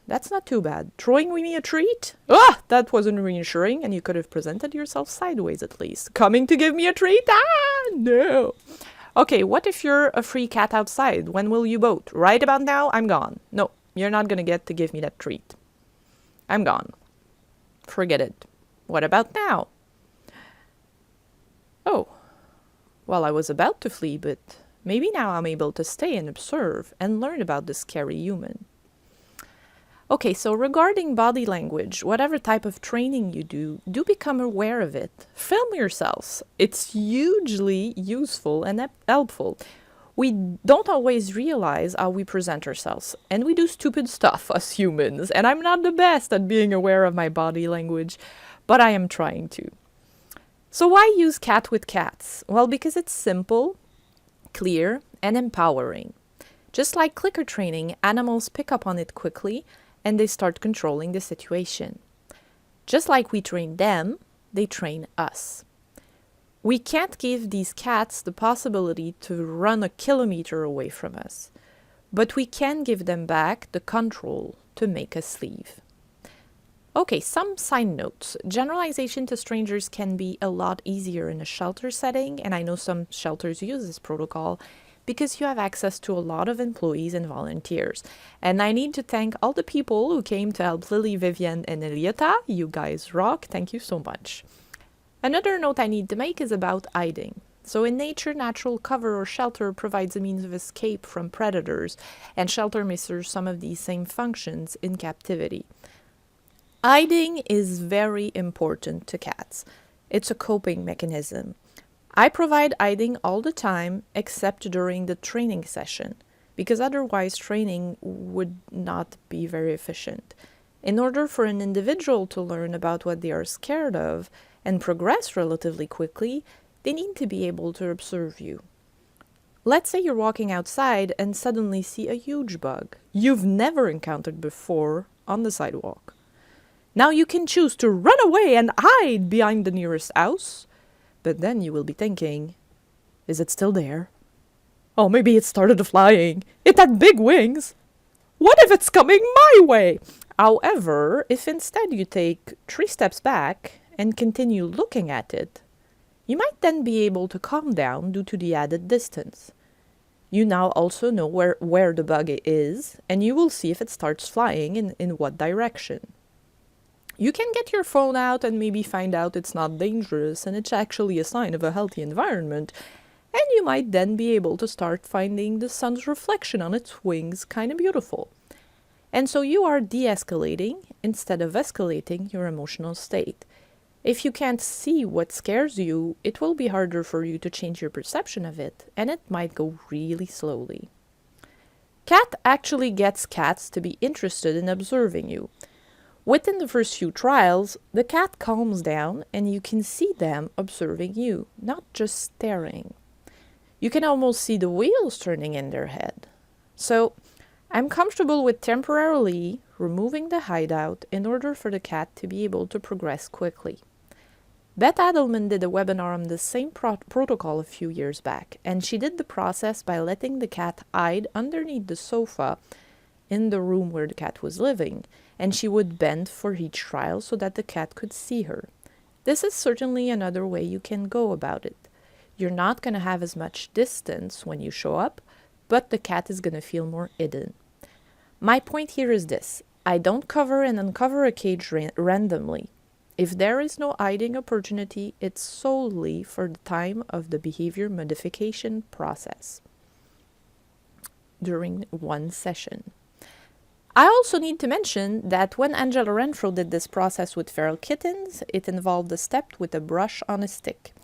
that's not too bad. Throwing me a treat? Ah, that wasn't reassuring, and you could have presented yourself sideways at least. Coming to give me a treat? Ah, no. Okay, what if you're a free cat outside? When will you bolt? Right about now, I'm gone. No, you're not gonna get to give me that treat. I'm gone. Forget it. What about now? Oh, well, I was about to flee, but maybe now I'm able to stay and observe and learn about this scary human. Okay, so regarding body language, whatever type of training you do become aware of it. Film yourselves. It's hugely useful and helpful. We don't always realize how we present ourselves, and we do stupid stuff as humans, and I'm not the best at being aware of my body language, but I am trying to. So why use Cat with Cats? Well, because it's simple, clear, and empowering. Just like clicker training, animals pick up on it quickly, and they start controlling the situation. Just like we train them, they train us. We can't give these cats the possibility to run a kilometer away from us, but we can give them back the control to make us leave. Okay, some side notes. Generalization to strangers can be a lot easier in a shelter setting, and I know some shelters use this protocol, because you have access to a lot of employees and volunteers. And I need to thank all the people who came to help Lily, Vivian, and Elise. You guys rock. Thank you so much. Another note I need to make is about hiding. So in nature, natural cover or shelter provides a means of escape from predators, and shelter may serve some of these same functions in captivity. Hiding is very important to cats. It's a coping mechanism. I provide hiding all the time except during the training session, because otherwise training would not be very efficient. In order for an individual to learn about what they are scared of and progress relatively quickly, they need to be able to observe you. Let's say you're walking outside and suddenly see a huge bug you've never encountered before on the sidewalk. Now you can choose to run away and hide behind the nearest house, but then you will be thinking, is it still there? Oh, maybe it started flying. It had big wings. What if it's coming my way? However, if instead you take 3 steps back and continue looking at it, you might then be able to calm down due to the added distance. You now also know where the bug is, and you will see if it starts flying in what direction. You can get your phone out and maybe find out it's not dangerous and it's actually a sign of a healthy environment, and you might then be able to start finding the sun's reflection on its wings kind of beautiful. And so you are de-escalating instead of escalating your emotional state. If you can't see what scares you, it will be harder for you to change your perception of it, and it might go really slowly. Cat actually gets cats to be interested in observing you. Within the first few trials, the cat calms down and you can see them observing you, not just staring. You can almost see the wheels turning in their head. So, I'm comfortable with temporarily removing the hideout in order for the cat to be able to progress quickly. Beth Adelman did a webinar on the same protocol a few years back, and she did the process by letting the cat hide underneath the sofa in the room where the cat was living, and she would bend for each trial so that the cat could see her. This is certainly another way you can go about it. You're not going to have as much distance when you show up, but the cat is going to feel more hidden. My point here is this: I don't cover and uncover a cage randomly. If there is no hiding opportunity, it's solely for the time of the behavior modification process during one session. I also need to mention that when Angela Renfro did this process with feral kittens, it involved a step with a brush on a stick,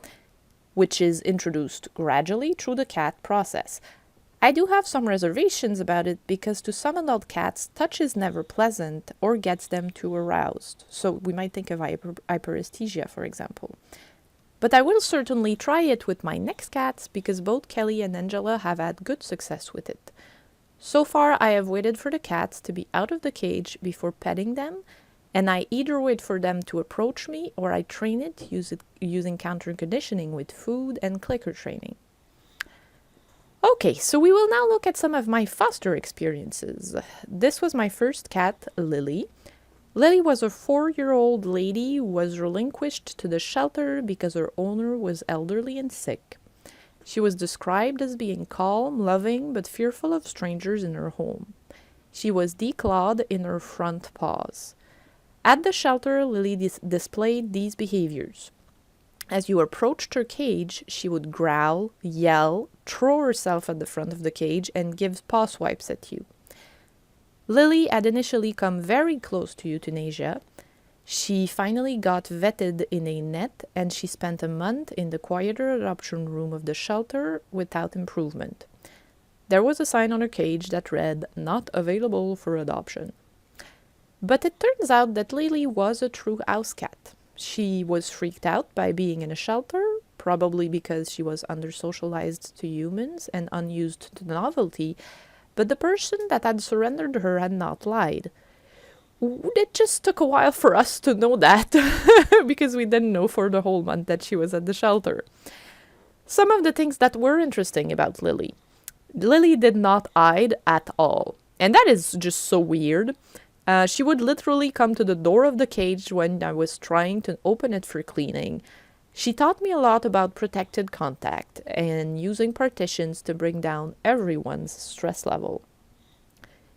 which is introduced gradually through the cat process. I do have some reservations about it because to some adult cats, touch is never pleasant or gets them too aroused. So we might think of hyperesthesia, for example. But I will certainly try it with my next cats because both Kelly and Angela have had good success with it. So far, I have waited for the cats to be out of the cage before petting them, and I either wait for them to approach me or I train it using counter conditioning with food and clicker training. Okay, so we will now look at some of my foster experiences. This was my first cat, Lily. Lily was a 4-year-old lady who was relinquished to the shelter because her owner was elderly and sick. She was described as being calm, loving, but fearful of strangers in her home. She was declawed in her front paws. At the shelter, Lily displayed these behaviors. As you approached her cage, she would growl, yell, throw herself at the front of the cage, and give paw swipes at you. Lily had initially come very close to euthanasia. She finally got vetted in a net, and she spent a month in the quieter adoption room of the shelter without improvement. There was a sign on her cage that read, "Not available for adoption." But it turns out that Lily was a true house cat. She was freaked out by being in a shelter, probably because she was undersocialized to humans and unused to novelty, but the person that had surrendered her had not lied. It just took a while for us to know that, because we didn't know for the whole month that she was at the shelter. Some of the things that were interesting about Lily. Lily did not hide at all, and that is just so weird. She would literally come to the door of the cage when I was trying to open it for cleaning. She taught me a lot about protected contact and using partitions to bring down everyone's stress level.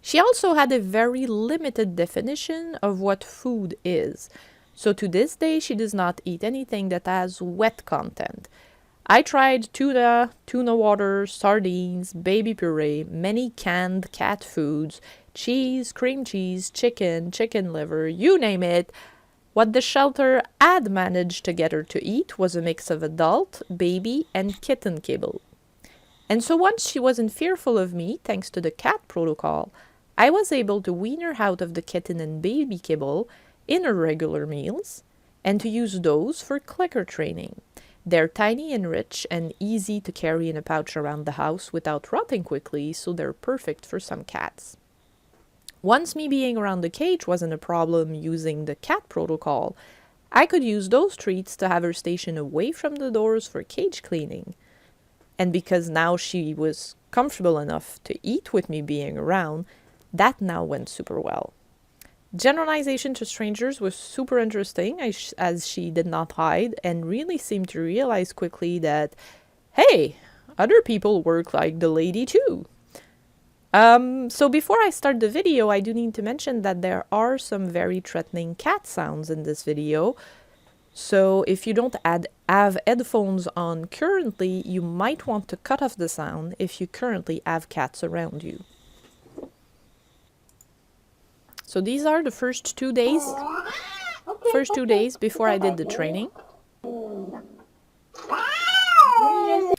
She also had a very limited definition of what food is. So to this day, she does not eat anything that has wet content. I tried tuna water, sardines, baby puree, many canned cat foods, cheese, cream cheese, chicken liver, you name it. What the shelter had managed to get her to eat was a mix of adult, baby, and kitten kibble. And so once she wasn't fearful of me, thanks to the cat protocol, I was able to wean her out of the kitten and baby kibble in her regular meals, and to use those for clicker training. They're tiny and rich and easy to carry in a pouch around the house without rotting quickly, so they're perfect for some cats. Once me being around the cage wasn't a problem using the cat protocol, I could use those treats to have her stationed away from the doors for cage cleaning. And because now she was comfortable enough to eat with me being around, that now went super well. Generalization to strangers was super interesting as she did not hide and really seemed to realize quickly that, hey, other people work like the lady too. So before I start the video, I do need to mention that there are some very threatening cat sounds in this video. So if you don't have headphones on currently, you might want to cut off the sound if you currently have cats around you. So these are the first 2 days before I did the training.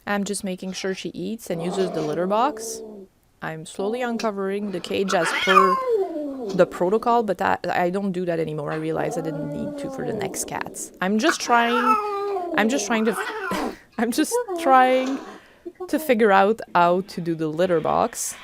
I'm just making sure she eats and uses the litter box. I'm slowly uncovering the cage as per the protocol, but I don't do that anymore. I realize I didn't need to for the next cats. I'm just trying to figure out how to do the litter box.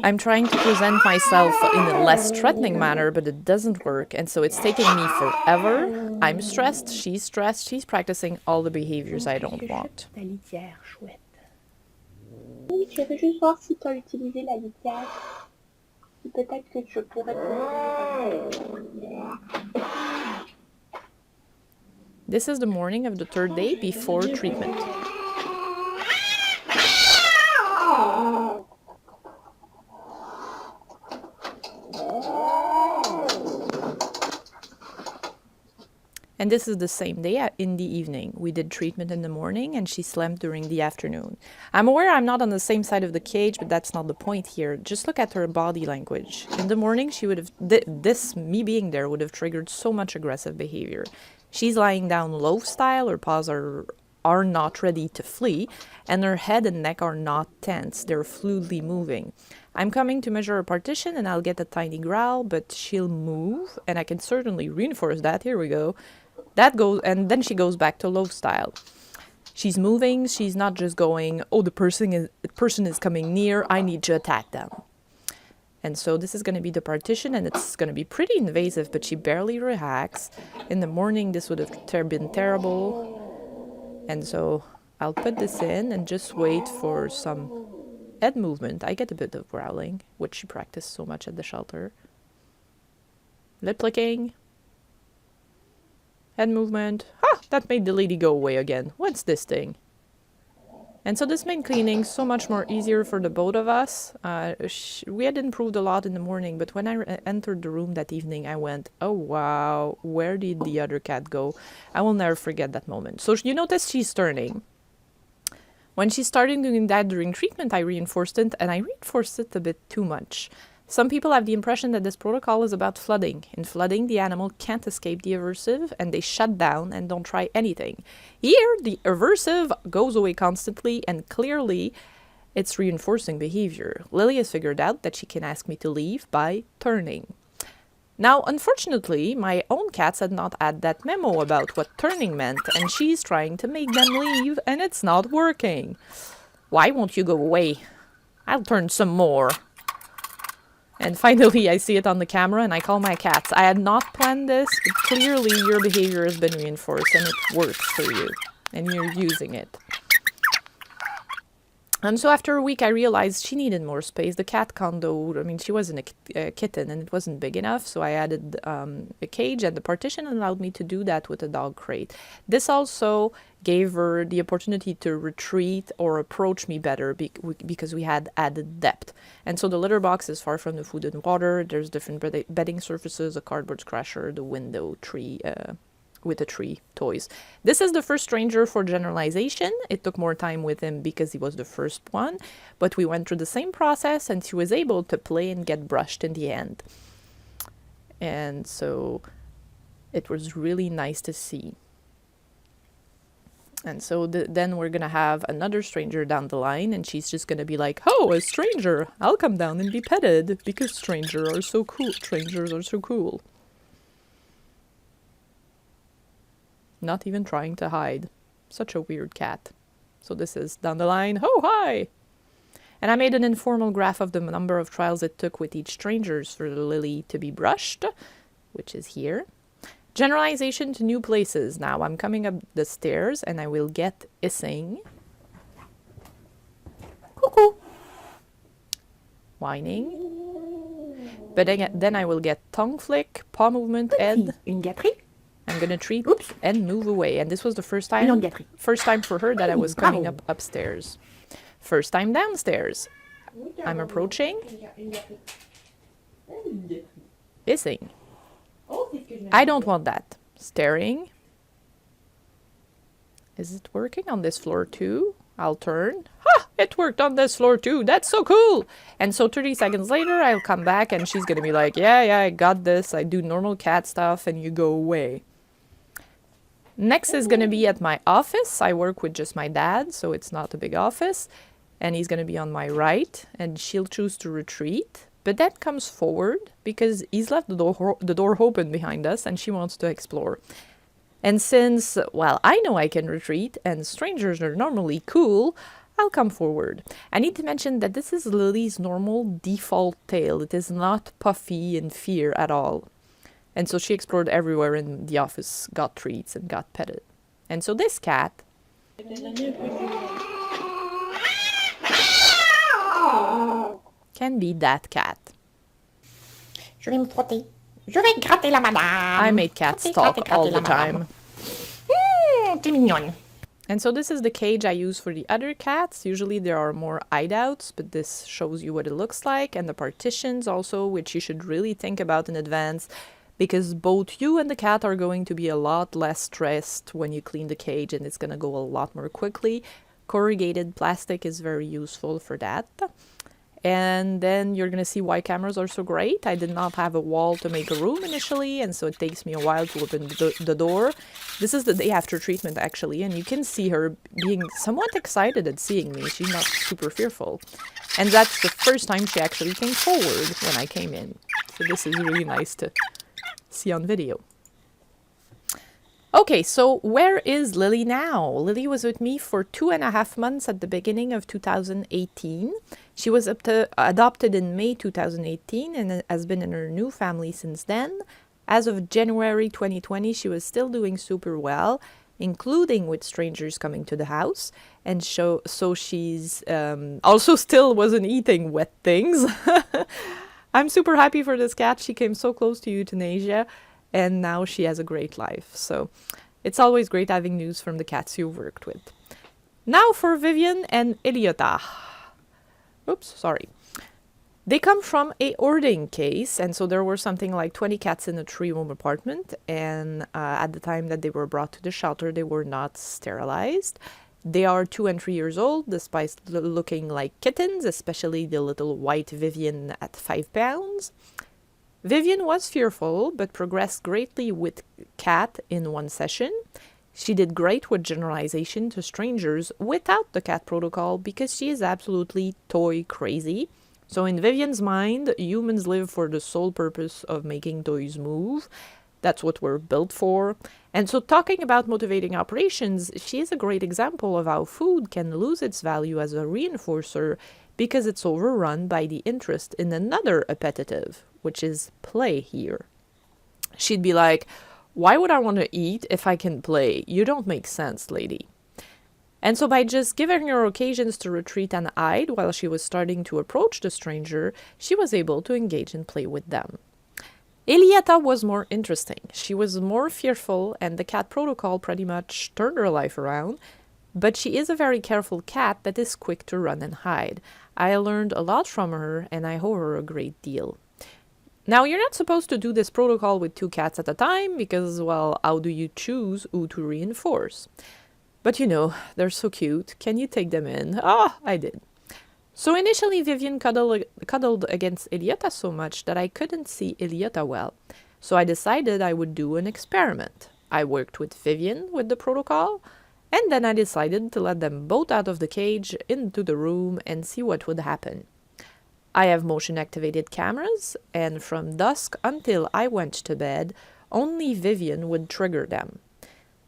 I'm trying to present myself in a less threatening manner, but it doesn't work, and so it's taking me forever. I'm stressed, she's practicing all the behaviors I don't want. This is the morning of the 3rd day before treatment. And this is the same day in the evening. We did treatment in the morning and she slept during the afternoon. I'm aware I'm not on the same side of the cage, but that's not the point here. Just look at her body language. In the morning, she would have, me being there would have triggered so much aggressive behavior. She's lying down loaf style, her paws are not ready to flee, and her head and neck are not tense, they're fluidly moving. I'm coming to measure a partition and I'll get a tiny growl, but she'll move, and I can certainly reinforce that. Here we go. That goes, and then she goes back to loaf style. She's moving, she's not just going, oh, the person is coming near, I need to attack them. And so this is going to be the partition, and it's going to be pretty invasive, but she barely reacts. In the morning, this would have been terrible. And so I'll put this in and just wait for some head movement. I get a bit of growling, which she practiced so much at the shelter. Lip licking. Head movement. Ah, that made the lady go away again. What's this thing? And so this made cleaning so much more easier for the both of us. We had improved a lot in the morning, but when I entered the room that evening, I went, oh wow, where did the other cat go? I will never forget that moment. So you notice she's turning. When she started doing that during treatment, I reinforced it, and I reinforced it a bit too much. Some people have the impression that this protocol is about flooding. In flooding, the animal can't escape the aversive, and they shut down and don't try anything. Here, the aversive goes away constantly, and clearly, it's reinforcing behavior. Lily has figured out that she can ask me to leave by turning. Now, unfortunately, my own cats had not had that memo about what turning meant, and she's trying to make them leave, and it's not working. Why won't you go away? I'll turn some more. And finally, I see it on the camera, and I call my cats. I had not planned this, but clearly your behavior has been reinforced, and it works for you, and you're using it. And so after a week, I realized she needed more space. The cat condo, I mean, she wasn't a kitten, and it wasn't big enough, so I added a cage, and the partition allowed me to do that with a dog crate. This also gave her the opportunity to retreat or approach me better because we had added depth. And so the litter box is far from the food and water. There's different bedding surfaces, a cardboard scratcher, the window, tree, with the tree toys. This is the first stranger for generalization. It took more time with him because he was the first one, but we went through the same process, and she was able to play and get brushed in the end. And so it was really nice to see. And so then we're gonna have another stranger down the line, and she's just gonna be like, oh, a stranger, I'll come down and be petted because strangers are so cool. Not even trying to hide. Such a weird cat. So this is down the line. Oh, hi! And I made an informal graph of the number of trials it took with each stranger for Lily to be brushed, which is here. Generalization to new places. Now I'm coming up the stairs, and I will get hissing. Cuckoo! Whining. But then I will get tongue flick, paw movement, head. Une gâterie. I'm gonna treat and move away. And this was the first time for her that I was coming up upstairs. First time downstairs. I'm approaching. Hissing. I don't want that. Staring. Is it working on this floor too? I'll turn. Ha! It worked on this floor too. That's so cool. And so 30 seconds later, I'll come back, and she's gonna be like, yeah, I got this. I do normal cat stuff, and you go away. Next is going to be at my office. I work with just my dad, so it's not a big office. And he's going to be on my right, and she'll choose to retreat. But then comes forward because he's left the door open behind us, and she wants to explore. And since, well, I know I can retreat, and strangers are normally cool, I'll come forward. I need to mention that this is Lily's normal default tail. It is not puffy in fear at all. And so she explored everywhere in the office, got treats, and got petted. And so this cat can be that cat. Je vais me frotter. Je vais gratter la madame. I made cats talk all the time. T'es mignonne. And so this is the cage I use for the other cats. Usually there are more hideouts, but this shows you what it looks like. And the partitions also, which you should really think about in advance, because both you and the cat are going to be a lot less stressed when you clean the cage, and it's going to go a lot more quickly. Corrugated plastic is very useful for that. And then you're going to see why cameras are so great. I did not have a wall to make a room initially, and so it takes me a while to open the door. This is the day after treatment, actually, and you can see her being somewhat excited at seeing me. She's not super fearful. And that's the first time she actually came forward when I came in. So this is really nice to see on video. Okay, so where is Lily now? Lily was with me for 2.5 months at the beginning of 2018. She was adopted in May 2018 and has been in her new family since then. As of January 2020, she was still doing super well, including with strangers coming to the house. And so she's also still wasn't eating wet things. I'm super happy for this cat. She came so close to euthanasia, and now she has a great life. So it's always great having news from the cats you've worked with. Now for Vivian and Eliota. Oops, sorry. They come from a hoarding case, and so there were something like 20 cats in a 3-room apartment, and at the time that they were brought to the shelter, they were not sterilized. They are 2 and 3 years old, despite looking like kittens, especially the little white Vivian at 5 pounds. Vivian was fearful, but progressed greatly with cat in 1 session. She did great with generalization to strangers without the cat protocol because she is absolutely toy crazy. So in Vivian's mind, humans live for the sole purpose of making toys move. That's what we're built for. And so talking about motivating operations, she is a great example of how food can lose its value as a reinforcer because it's overrun by the interest in another appetitive, which is play here. She'd be like, "Why would I want to eat if I can play? You don't make sense, lady." And so by just giving her occasions to retreat and hide while she was starting to approach the stranger, she was able to engage and play with them. Elietta was more interesting. She was more fearful, and the cat protocol pretty much turned her life around, but she is a very careful cat that is quick to run and hide. I learned a lot from her, and I owe her a great deal. Now, you're not supposed to do this protocol with 2 cats at a time because, well, how do you choose who to reinforce? But you know, they're so cute. Can you take them in? Ah, I did. So initially, Vivian cuddled against Elietta so much that I couldn't see Elietta well. So I decided I would do an experiment. I worked with Vivian with the protocol, and then I decided to let them both out of the cage into the room and see what would happen. I have motion-activated cameras, and from dusk until I went to bed, only Vivian would trigger them.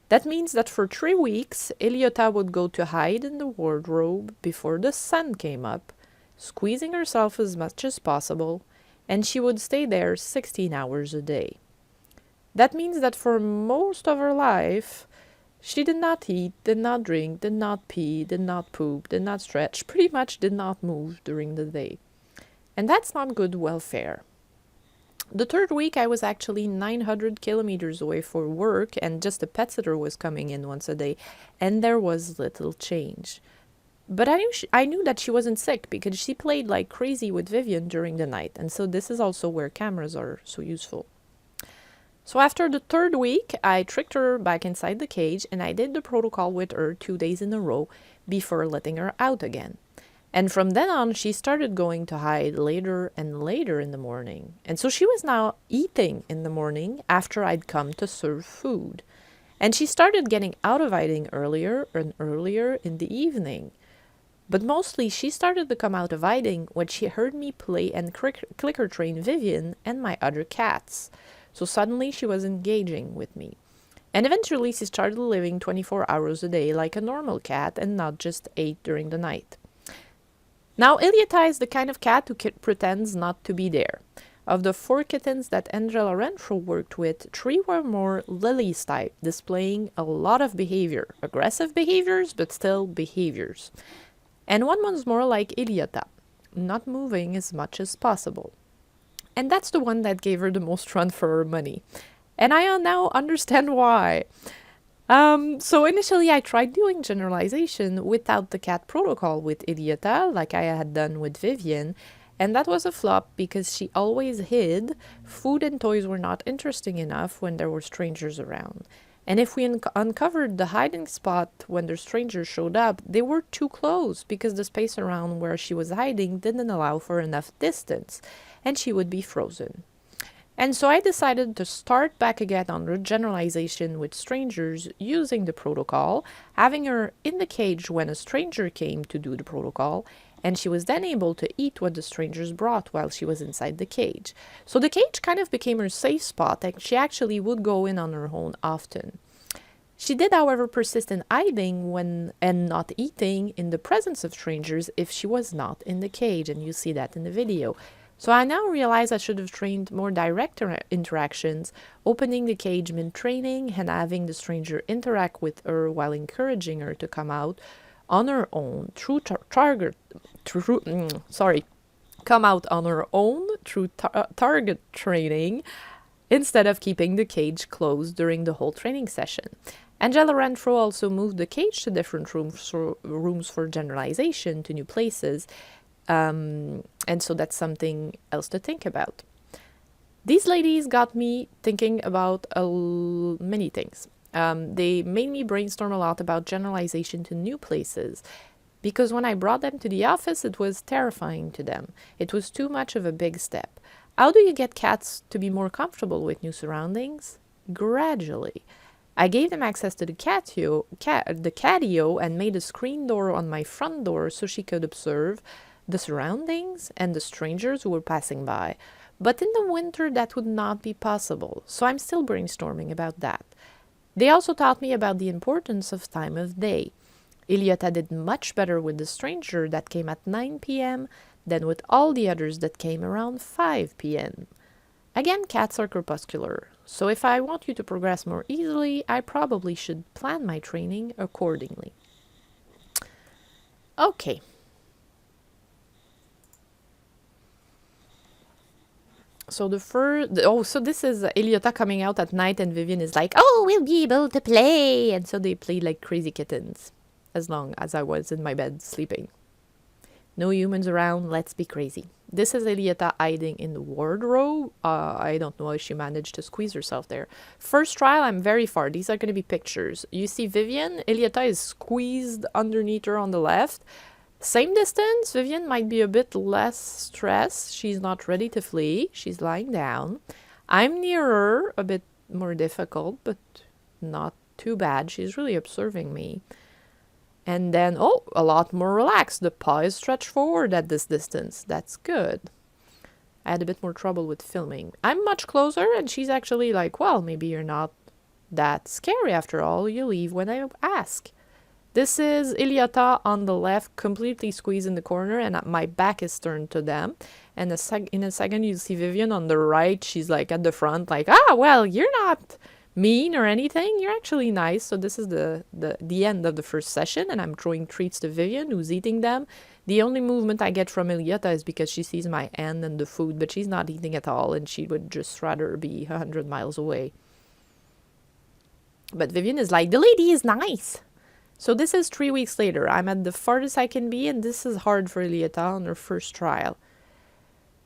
That means that for 3 weeks, Eliota would go to hide in the wardrobe before the sun came up, squeezing herself as much as possible, and she would stay there 16 hours a day. That means that for most of her life, she did not eat, did not drink, did not pee, did not poop, did not stretch, pretty much did not move during the day. And that's not good welfare. The 3rd week, I was actually 900 kilometers away for work, and just a pet sitter was coming in once a day, and there was little change. But I knew that she wasn't sick because she played like crazy with Vivian during the night, and so this is also where cameras are so useful. So after the 3rd week, I tricked her back inside the cage, and I did the protocol with her 2 days in a row before letting her out again. And from then on, she started going to hide later and later in the morning. And so she was now eating in the morning after I'd come to serve food. And she started getting out of hiding earlier and earlier in the evening. But mostly she started to come out of hiding when she heard me play and clicker train Vivian and my other cats. So suddenly she was engaging with me. And eventually she started living 24 hours a day like a normal cat and not just 8 during the night. Now, Elietta is the kind of cat who pretends not to be there. Of the 4 kittens that Angela Renfro worked with, 3 were more Lily's type, displaying a lot of behavior. Aggressive behaviors, but still behaviors. And 1 was more like Elietta, not moving as much as possible. And that's the one that gave her the most run for her money. And I now understand why. So initially I tried doing generalization without the cat protocol with Elietta, like I had done with Vivian, and that was a flop because she always hid. Food and toys were not interesting enough when there were strangers around. And if we uncovered the hiding spot when the strangers showed up, they were too close because the space around where she was hiding didn't allow for enough distance, and she would be frozen. And so I decided to start back again on the generalization with strangers using the protocol, having her in the cage when a stranger came to do the protocol, and she was then able to eat what the strangers brought while she was inside the cage. So the cage kind of became her safe spot, and she actually would go in on her own often. She did, however, persist in hiding and not eating in the presence of strangers if she was not in the cage, and you see that in the video. So I now realize I should have trained more direct interactions, opening the cage mid-training and having the stranger interact with her while encouraging her to come out on her own through come out on her own through target training instead of keeping the cage closed during the whole training session. Angela Renfro also moved the cage to different rooms for generalization to new places, and so that's something else to think about. These ladies got me thinking about many things. They made me brainstorm a lot about generalization to new places, because when I brought them to the office, it was terrifying to them. It was too much of a big step. How do you get cats to be more comfortable with new surroundings? Gradually. I gave them access to the catio and made a screen door on my front door so she could observe the surroundings and the strangers who were passing by. But in the winter, that would not be possible, so I'm still brainstorming about that. They also taught me about the importance of time of day. Eliota did much better with the stranger that came at 9 p.m. than with all the others that came around 5 p.m. Again, cats are crepuscular, so if I want you to progress more easily, I probably should plan my training accordingly. Okay. So so this is Eliota coming out at night, and Vivian is like, oh, we'll be able to play. And so they played like crazy kittens, as long as I was in my bed sleeping. No humans around, let's be crazy. This is Eliota hiding in the wardrobe. I don't know how she managed to squeeze herself there. First trial, I'm very far. These are going to be pictures. You see Vivian, Eliota is squeezed underneath her on the left. Same distance, Vivian might be a bit less stressed. She's not ready to flee. She's lying down. I'm near her, a bit more difficult, but not too bad. She's really observing me. And then, oh, a lot more relaxed. The paw is stretched forward at this distance. That's good. I had a bit more trouble with filming. I'm much closer, and she's actually like, well, maybe you're not that scary after all. You leave when I ask. This is Eliota on the left, completely squeezed in the corner, and my back is turned to them. And in a second, you see Vivian on the right. She's like at the front, like, well, you're not mean or anything. You're actually nice. So this is the end of the first session, and I'm throwing treats to Vivian, who's eating them. The only movement I get from Eliota is because she sees my hand and the food, but she's not eating at all, and she would just rather be 100 miles away. But Vivian is like, the lady is nice. So this is 3 weeks later. I'm at the farthest I can be, and this is hard for Eliota on her first trial.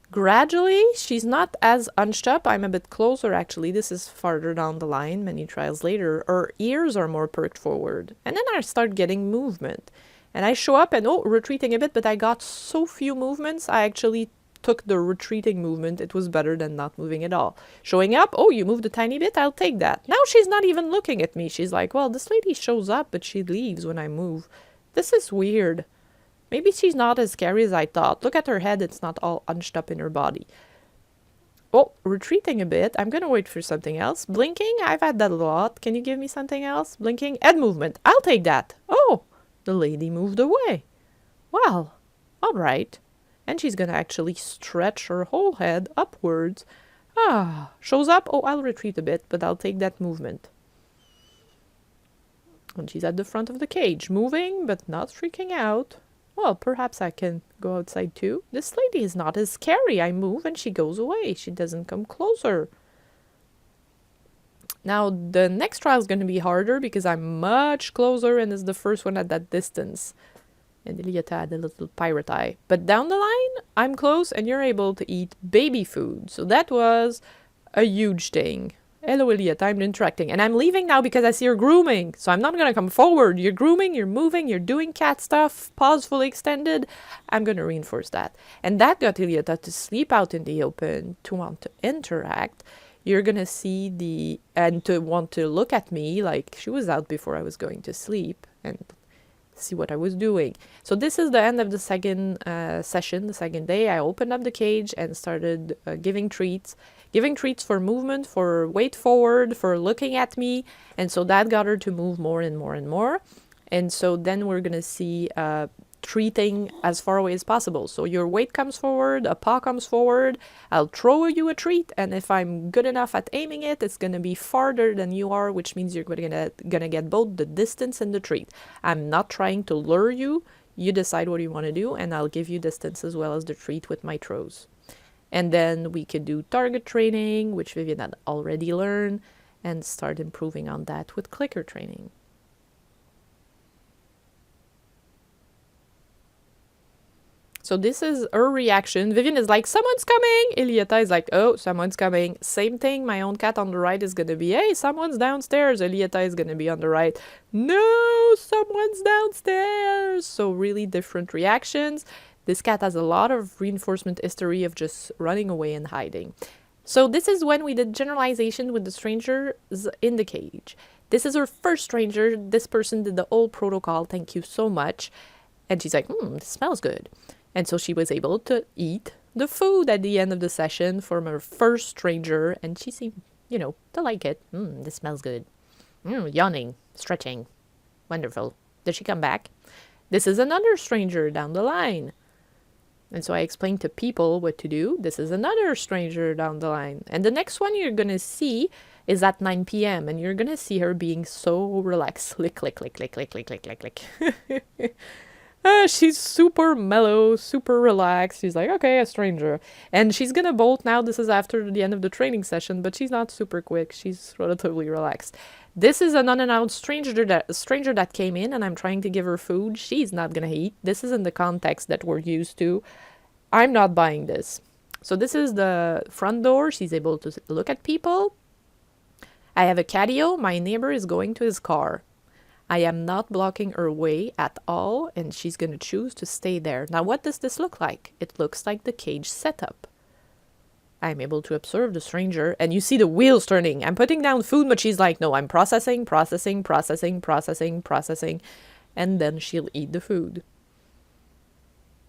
Gradually, she's not as hunched up. I'm a bit closer, actually. This is farther down the line, many trials later. Her ears are more perked forward. And then I start getting movement. And I show up and, retreating a bit, but I got so few movements, I actually took the retreating movement. It was better than not moving at all. Showing up, you moved a tiny bit, I'll take that. Now she's not even looking at me. She's like, well, this lady shows up, but she leaves when I move. This is weird. Maybe she's not as scary as I thought. Look at her head, it's not all hunched up in her body. Retreating a bit. I'm going to wait for something else. Blinking, I've had that a lot. Can you give me something else? Blinking, head movement. I'll take that. Oh, the lady moved away. Well, all right. And she's going to actually stretch her whole head upwards. Shows up. I'll retreat a bit, but I'll take that movement. And she's at the front of the cage, moving, but not freaking out. Well, perhaps I can go outside too. This lady is not as scary. I move and she goes away. She doesn't come closer. Now, the next trial is going to be harder because I'm much closer and is the first one at that distance. And Eliota had a little pirate eye. But down the line, I'm close and you're able to eat baby food. So that was a huge thing. Hello, Eliota, I'm interacting. And I'm leaving now because I see her grooming. So I'm not going to come forward. You're grooming, you're moving, you're doing cat stuff, paws fully extended. I'm going to reinforce that. And that got Eliota to sleep out in the open, to want to interact. You're going to see and to want to look at me like she was out before I was going to sleep and see what I was doing. So this is the end of the second session, the second day. I opened up the cage and started giving treats. giving treats for movement, for weight forward, for looking at me. And so that got her to move more and more and more. And so then we're going to see treating as far away as possible. So your weight comes forward, a paw comes forward, I'll throw you a treat, and if I'm good enough at aiming it, it's going to be farther than you are, which means you're going to get both the distance and the treat. I'm not trying to lure you. You decide what you want to do, and I'll give you distance as well as the treat with my throws. And then we could do target training, which Vivian had already learned, and start improving on that with clicker training. So this is her reaction. Vivian is like, someone's coming. Elietta is like, oh, someone's coming. Same thing. My own cat on the right is going to be, hey, someone's downstairs. Elietta is going to be on the right. No, someone's downstairs. So really different reactions. This cat has a lot of reinforcement history of just running away and hiding. So this is when we did generalization with the strangers in the cage. This is her first stranger. This person did the whole protocol. Thank you so much. And she's like, this smells good. And so she was able to eat the food at the end of the session from her first stranger. And she seemed, to like it. This smells good. Yawning, stretching. Wonderful. Did she come back? This is another stranger down the line. And so I explained to people what to do. This is another stranger down the line. And the next one you're going to see is at 9 p.m. And you're going to see her being so relaxed. Lick, lick, lick, lick, lick, lick, lick, lick, lick. She's super mellow, super relaxed. She's like, okay, a stranger. And she's going to bolt now. This is after the end of the training session, but she's not super quick. She's relatively relaxed. This is an unannounced stranger that came in, and I'm trying to give her food. She's not going to eat. This isn't the context that we're used to. I'm not buying this. So this is the front door. She's able to look at people. I have a catio. My neighbor is going to his car. I am not blocking her way at all, and she's going to choose to stay there. Now, what does this look like? It looks like the cage setup. I'm able to observe the stranger, and you see the wheels turning. I'm putting down food, but she's like, no, I'm processing, and then she'll eat the food.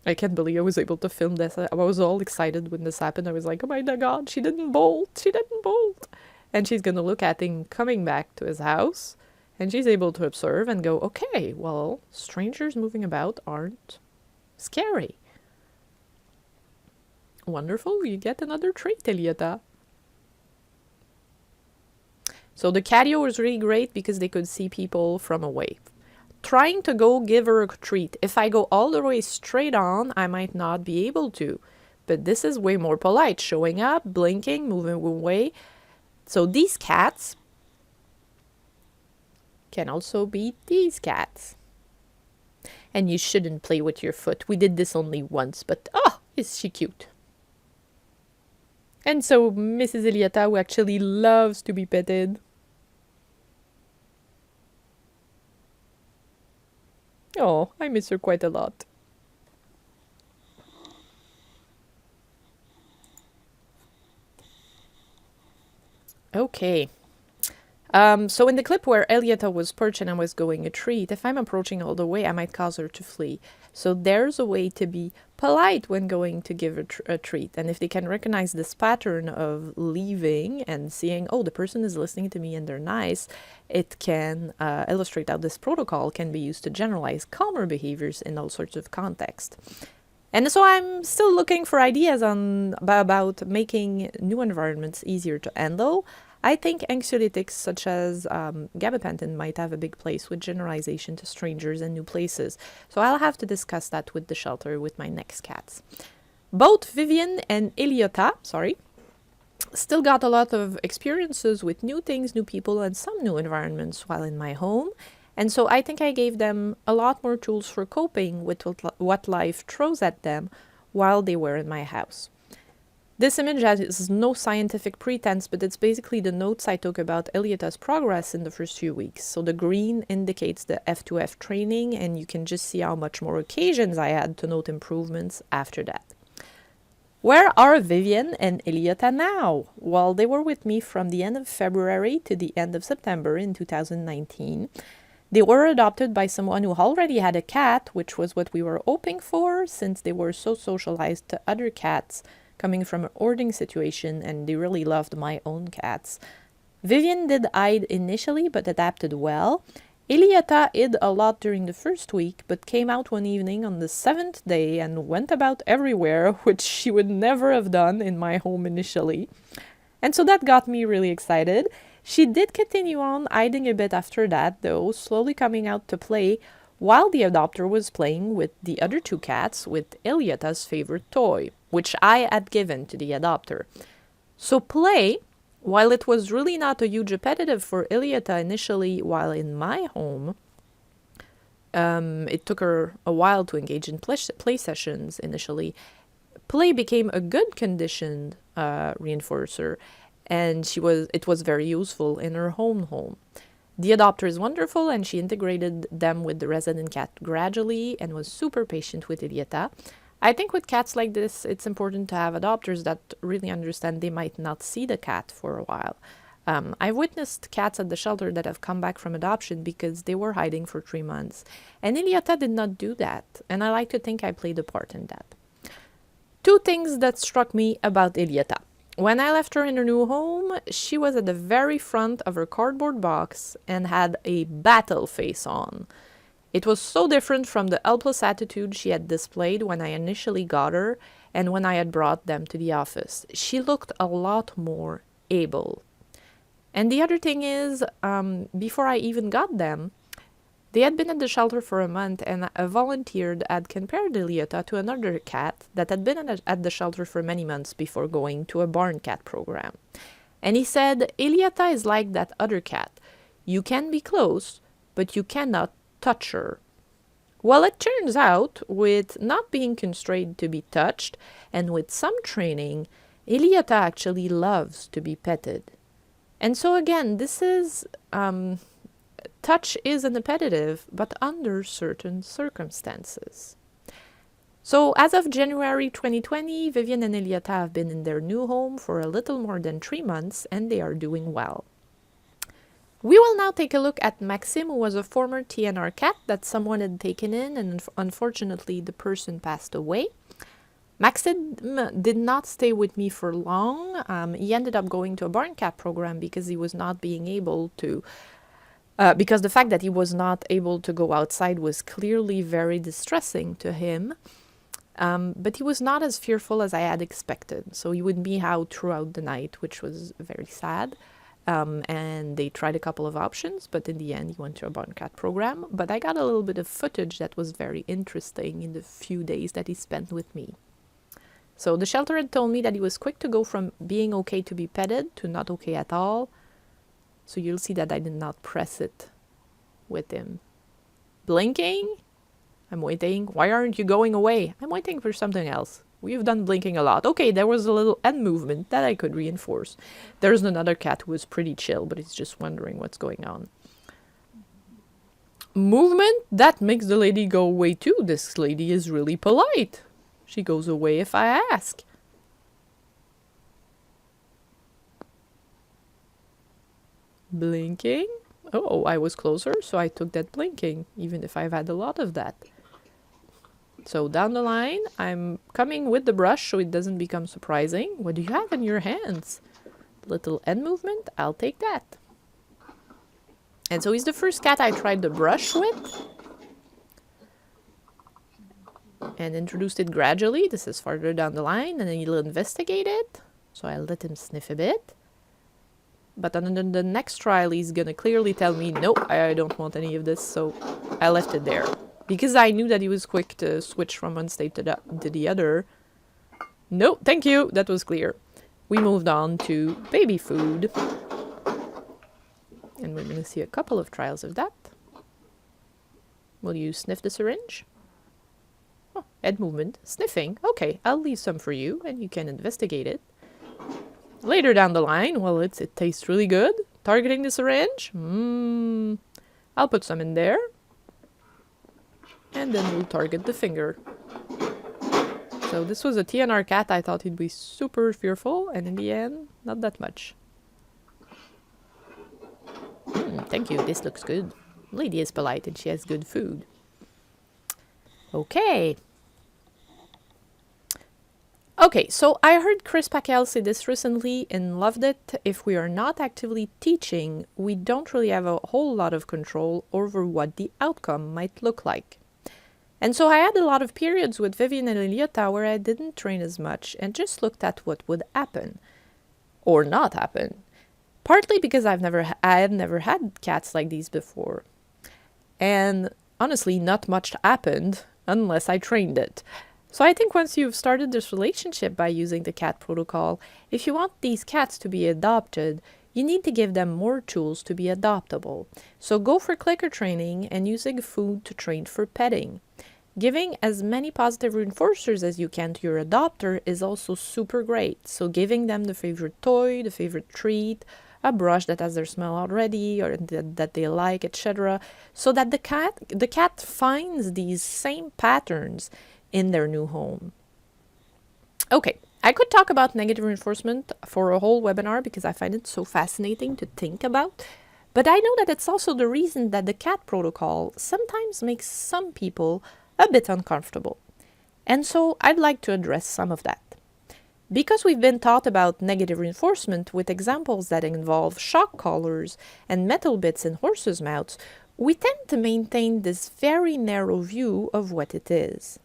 I can't believe I was able to film this. I was all excited when this happened. I was like, oh my God, she didn't bolt. And she's going to look at him coming back to his house. And she's able to observe and go, okay, well, strangers moving about aren't scary. Wonderful, you get another treat, Elietta. So the catio was really great because they could see people from away. Trying to go give her a treat. If I go all the way straight on, I might not be able to. But this is way more polite, showing up, blinking, moving away. So these cats can also be these cats. And you shouldn't play with your foot. We did this only once, but is she cute. And so Mrs. Elietta, who actually loves to be petted. Oh, I miss her quite a lot. Okay. So in the clip where Elietta was perched and I was going a treat, if I'm approaching all the way, I might cause her to flee. So there's a way to be polite when going to give a treat. And if they can recognize this pattern of leaving and seeing, oh, the person is listening to me and they're nice, it can illustrate how this protocol can be used to generalize calmer behaviors in all sorts of contexts. And so I'm still looking for ideas about making new environments easier to handle. I think anxiolytics such as gabapentin might have a big place with generalization to strangers and new places. So I'll have to discuss that with the shelter with my next cats. Both Vivian and Elietta, still got a lot of experiences with new things, new people, and some new environments while in my home. And so I think I gave them a lot more tools for coping with what life throws at them while they were in my house. This image has no scientific pretense, but it's basically the notes I took about Elietta's progress in the first few weeks. So the green indicates the F2F training, and you can just see how much more occasions I had to note improvements after that. Where are Vivian and Elietta now? Well, they were with me from the end of February to the end of September in 2019. They were adopted by someone who already had a cat, which was what we were hoping for, since they were so socialized to other cats coming from a hoarding situation, and they really loved my own cats. Vivian did hide initially, but adapted well. Elietta hid a lot during the first week, but came out one evening on the 7th day and went about everywhere, which she would never have done in my home initially. And so that got me really excited. She did continue on hiding a bit after that, though, slowly coming out to play, while the adopter was playing with the other two cats with Elietta's favorite toy, which I had given to the adopter. So play, while it was really not a huge repetitive for Elietta initially while in my home, it took her a while to engage in play sessions initially. Play became a good conditioned reinforcer, and it was very useful in her home. The adopter is wonderful, and she integrated them with the resident cat gradually and was super patient with Elietta. I think with cats like this, it's important to have adopters that really understand they might not see the cat for a while. I've witnessed cats at the shelter that have come back from adoption because they were hiding for 3 months. And Elietta did not do that, and I like to think I played a part in that. 2 things that struck me about Elietta. When I left her in her new home, she was at the very front of her cardboard box and had a battle face on. It was so different from the helpless attitude she had displayed when I initially got her and when I had brought them to the office. She looked a lot more able. And the other thing is, before I even got them, they had been at the shelter for a month, and a volunteer had compared Elietta to another cat that had been at the shelter for many months before going to a barn cat program. And he said, Elietta is like that other cat. You can be close, but you cannot touch her. Well, it turns out, with not being constrained to be touched, and with some training, Elietta actually loves to be petted. And so again, this is... touch is an appetitive, but under certain circumstances. So as of January 2020, Vivian and Elietta have been in their new home for a little more than 3 months, and they are doing well. We will now take a look at Maxim, who was a former TNR cat that someone had taken in, and unfortunately the person passed away. Maxim did not stay with me for long. He ended up going to a barn cat program because he was not being able to because the fact that he was not able to go outside was clearly very distressing to him. But he was not as fearful as I had expected. So he would be out throughout the night, which was very sad. And they tried a couple of options, but in the end, he went to a barn cat program. But I got a little bit of footage that was very interesting in the few days that he spent with me. So the shelter had told me that he was quick to go from being okay to be petted to not okay at all. So you'll see that I did not press it with him. Blinking? I'm waiting. Why aren't you going away? I'm waiting for something else. We've done blinking a lot. Okay, there was a little end movement that I could reinforce. There's another cat who was pretty chill, but he's just wondering what's going on. Movement? That makes the lady go away too. This lady is really polite. She goes away if I ask. Blinking? Oh, I was closer, so I took that blinking, even if I've had a lot of that. So down the line, I'm coming with the brush so it doesn't become surprising. What do you have in your hands? Little end movement? I'll take that. And so he's the first cat I tried the brush with. And introduced it gradually. This is farther down the line, and then he'll investigate it. So I let him sniff a bit. But on the next trial, he's gonna clearly tell me, nope, I don't want any of this, so I left it there. Because I knew that he was quick to switch from one state to the other. No, thank you, that was clear. We moved on to baby food. And we're gonna see a couple of trials of that. Will you sniff the syringe? Oh, head movement, sniffing. Okay, I'll leave some for you, and you can investigate it. Later down the line, well, it tastes really good. Targeting the syringe. I'll put some in there. And then we'll target the finger. So this was a TNR cat. I thought he'd be super fearful, and in the end, not that much. Thank you, this looks good. Lady is polite and she has good food. Okay. Okay, so I heard Chris Packel say this recently and loved it. If we are not actively teaching, we don't really have a whole lot of control over what the outcome might look like. And so I had a lot of periods with Vivian and Elise where I didn't train as much and just looked at what would happen or not happen. Partly because I had never had cats like these before. And honestly, not much happened unless I trained it. So I think once you've started this relationship by using the CAT protocol, if you want these cats to be adopted, you need to give them more tools to be adoptable. So go for clicker training and using food to train for petting. Giving as many positive reinforcers as you can to your adopter is also super great. So giving them the favorite toy, the favorite treat, a brush that has their smell already or that they like, etc. So that the cat finds these same patterns in their new home. Okay, I could talk about negative reinforcement for a whole webinar because I find it so fascinating to think about. But I know that it's also the reason that the CAT protocol sometimes makes some people a bit uncomfortable. And so I'd like to address some of that. Because we've been taught about negative reinforcement with examples that involve shock collars and metal bits in horses' mouths, we tend to maintain this very narrow view of what it is.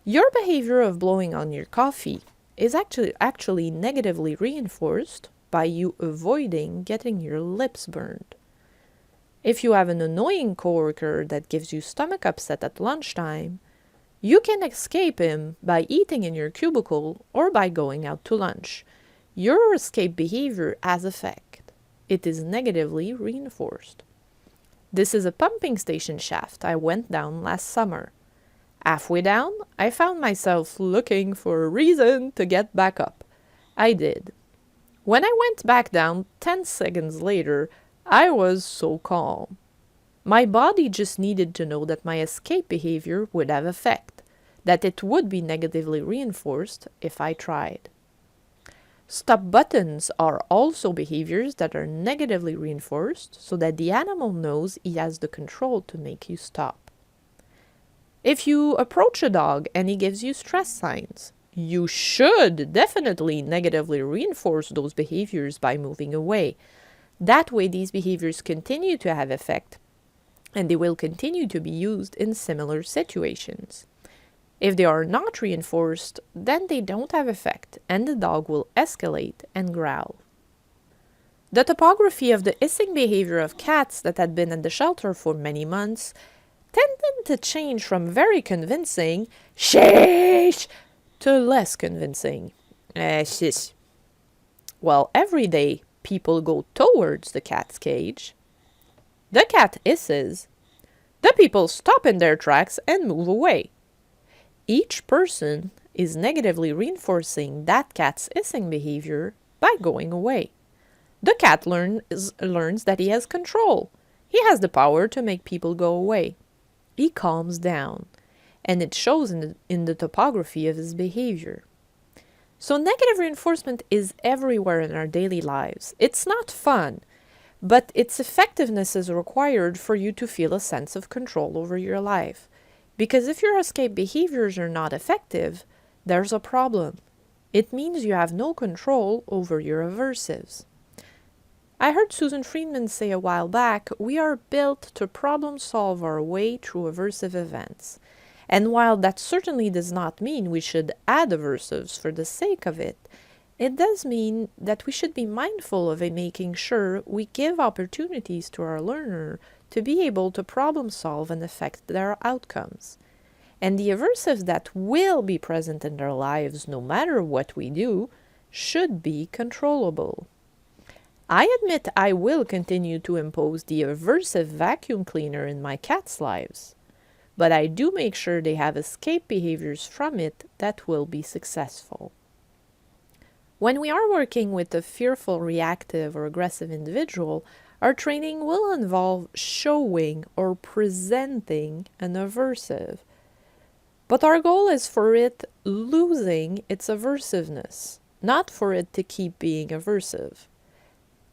Your behavior of blowing on your coffee is actually negatively reinforced by you avoiding getting your lips burned. If you have an annoying coworker that gives you stomach upset at lunchtime, you can escape him by eating in your cubicle or by going out to lunch. Your escape behavior has effect. It is negatively reinforced. This is a pumping station shaft I went down last summer. Halfway down, I found myself looking for a reason to get back up. I did. When I went back down 10 seconds later, I was so calm. My body just needed to know that my escape behavior would have effect, that it would be negatively reinforced if I tried. Stop buttons are also behaviors that are negatively reinforced so that the animal knows he has the control to make you stop. If you approach a dog and he gives you stress signs, you should definitely negatively reinforce those behaviors by moving away. That way these behaviors continue to have effect and they will continue to be used in similar situations. If they are not reinforced, then they don't have effect and the dog will escalate and growl. The topography of the hissing behavior of cats that had been at the shelter for many months tended to change from very convincing, shish, to less convincing, shish. Well, every day people go towards the cat's cage. The cat hisses. The people stop in their tracks and move away. Each person is negatively reinforcing that cat's hissing behavior by going away. The cat learns that he has control. He has the power to make people go away. He calms down, and it shows in the topography of his behavior. So negative reinforcement is everywhere in our daily lives. It's not fun, but its effectiveness is required for you to feel a sense of control over your life. Because if your escape behaviors are not effective, there's a problem. It means you have no control over your aversives. I heard Susan Friedman say a while back, we are built to problem solve our way through aversive events. And while that certainly does not mean we should add aversives for the sake of it, it does mean that we should be mindful of making sure we give opportunities to our learner to be able to problem solve and affect their outcomes. And the aversives that will be present in their lives no matter what we do should be controllable. I admit I will continue to impose the aversive vacuum cleaner in my cats' lives, but I do make sure they have escape behaviors from it that will be successful. When we are working with a fearful, reactive, or aggressive individual, our training will involve showing or presenting an aversive. But our goal is for it losing its aversiveness, not for it to keep being aversive.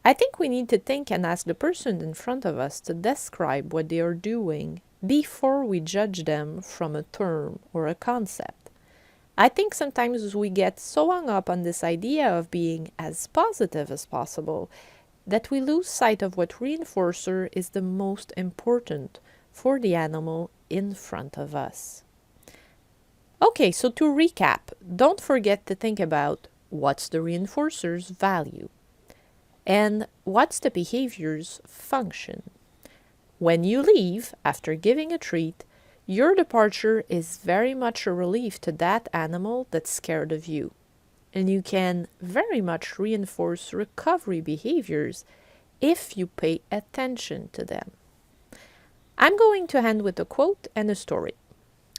I think we need to think and ask the person in front of us to describe what they are doing before we judge them from a term or a concept. I think sometimes we get so hung up on this idea of being as positive as possible that we lose sight of what reinforcer is the most important for the animal in front of us. Okay, so to recap, don't forget to think about what's the reinforcer's value and what's the behavior's function. When you leave after giving a treat, your departure is very much a relief to that animal that's scared of you. And you can very much reinforce recovery behaviors if you pay attention to them. I'm going to end with a quote and a story.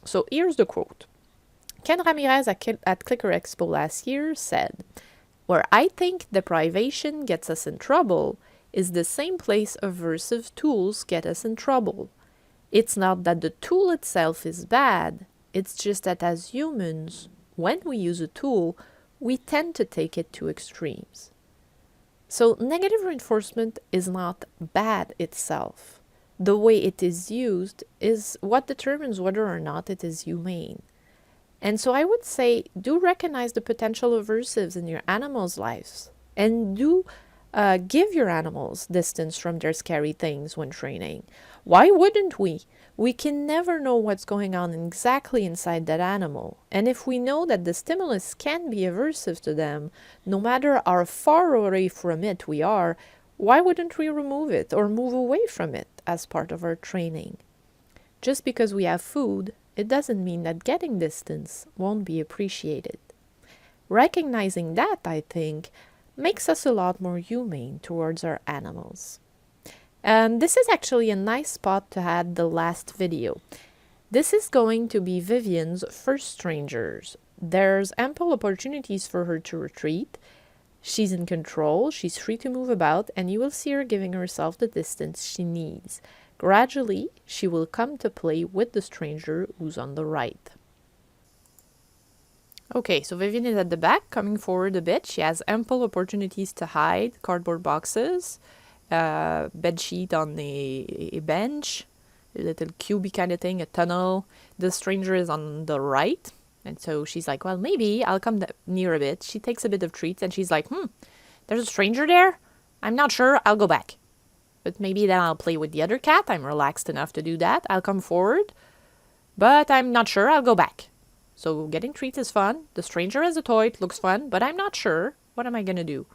So here's the quote. Ken Ramirez at Clicker Expo last year said, "Where I think deprivation gets us in trouble is the same place aversive tools get us in trouble. It's not that the tool itself is bad, it's just that as humans, when we use a tool, we tend to take it to extremes." So negative reinforcement is not bad itself. The way it is used is what determines whether or not it is humane. And so I would say, do recognize the potential aversives in your animals' lives, and do give your animals distance from their scary things when training. Why wouldn't we? We can never know what's going on exactly inside that animal. And if we know that the stimulus can be aversive to them, no matter how far away from it we are, why wouldn't we remove it or move away from it as part of our training? Just because we have food, it doesn't mean that getting distance won't be appreciated. Recognizing that, I think, makes us a lot more humane towards our animals. And this is actually a nice spot to add the last video. This is going to be Vivian's first strangers. There's ample opportunities for her to retreat. She's in control, she's free to move about, and you will see her giving herself the distance she needs. Gradually, she will come to play with the stranger who's on the right. Okay, so Vivian is at the back, coming forward a bit. She has ample opportunities to hide, cardboard boxes, bed sheet on a bench, a little cubey kind of thing, a tunnel. The stranger is on the right, and so she's like, well, maybe I'll come near a bit. She takes a bit of treats, and she's like, there's a stranger there? I'm not sure, I'll go back. But maybe then I'll play with the other cat. I'm relaxed enough to do that. I'll come forward, but I'm not sure, I'll go back. So getting treats is fun. The stranger has a toy, it looks fun, but I'm not sure. What am I going to do?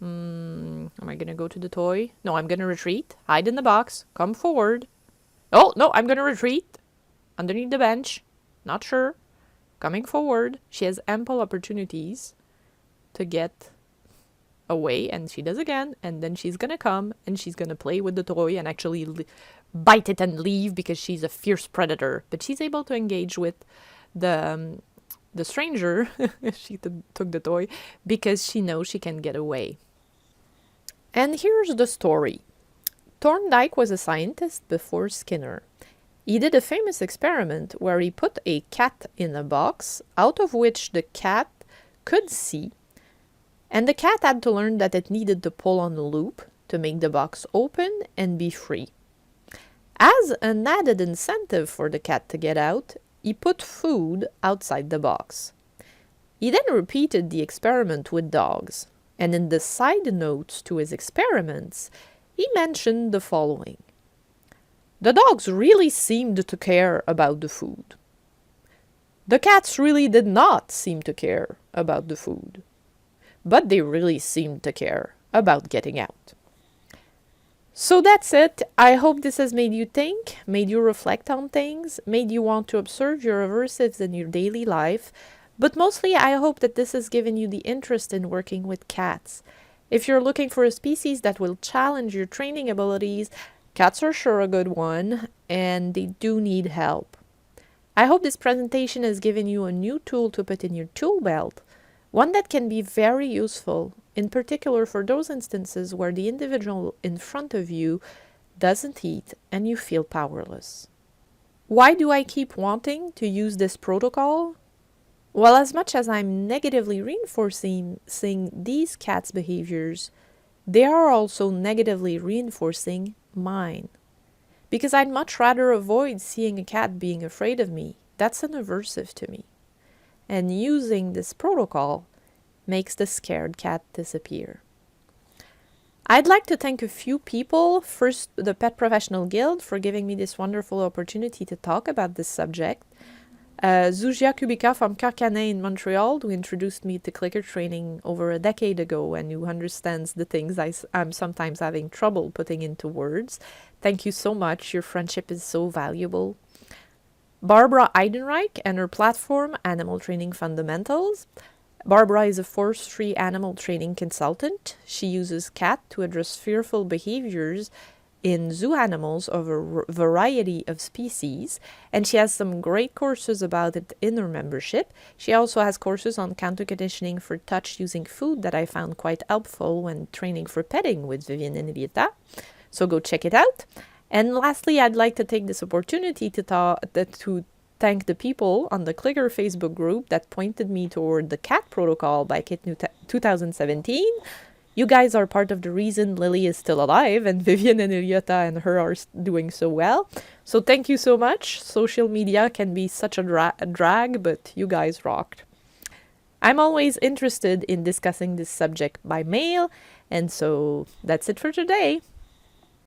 Am I going to go to the toy? No, I'm going to retreat. Hide in the box. Come forward. Oh, no, I'm going to retreat. Underneath the bench. Not sure. Coming forward. She has ample opportunities to get away, and she does again, and then she's going to come, and she's going to play with the toy and actually bite it and leave because she's a fierce predator. But she's able to engage with the stranger. She took the toy because she knows she can get away. And here's the story. Thorndike was a scientist before Skinner. He did a famous experiment where he put a cat in a box out of which the cat could see, and the cat had to learn that it needed to pull on the loop to make the box open and be free. As an added incentive for the cat to get out, he put food outside the box. He then repeated the experiment with dogs, and in the side notes to his experiments, he mentioned the following. The dogs really seemed to care about the food. The cats really did not seem to care about the food, but they really seemed to care about getting out. So that's it. I hope this has made you think, made you reflect on things, made you want to observe your aversives in your daily life, but mostly I hope that this has given you the interest in working with cats. If you're looking for a species that will challenge your training abilities, cats are sure a good one, and they do need help. I hope this presentation has given you a new tool to put in your tool belt, one that can be very useful, in particular for those instances where the individual in front of you doesn't eat and you feel powerless. Why do I keep wanting to use this protocol? Well, as much as I'm negatively reinforcing these cats' behaviors, they are also negatively reinforcing mine. Because I'd much rather avoid seeing a cat being afraid of me. That's an aversive to me. and using this protocol makes the scared cat disappear. I'd like to thank a few people. First, the Pet Professional Guild for giving me this wonderful opportunity to talk about this subject. Zuzia Kubica from Carcanet in Montreal, who introduced me to clicker training over a decade ago and who understands the things I'm sometimes having trouble putting into words. Thank you so much. Your friendship is so valuable. Barbara Eidenreich and her platform, Animal Training Fundamentals. Barbara is a force-free animal training consultant. She uses CAT to address fearful behaviors in zoo animals of a variety of species, and she has some great courses about it in her membership. She also has courses on counter-conditioning for touch using food that I found quite helpful when training for petting with Vivian and Elise. So go check it out. And lastly, I'd like to take this opportunity to thank the people on the Clicker Facebook group that pointed me toward the CAT protocol back in 2017. You guys are part of the reason Lily is still alive and Vivian and Eliota and her are doing so well. So thank you so much. Social media can be such a drag, but you guys rocked. I'm always interested in discussing this subject by mail, and so that's it for today.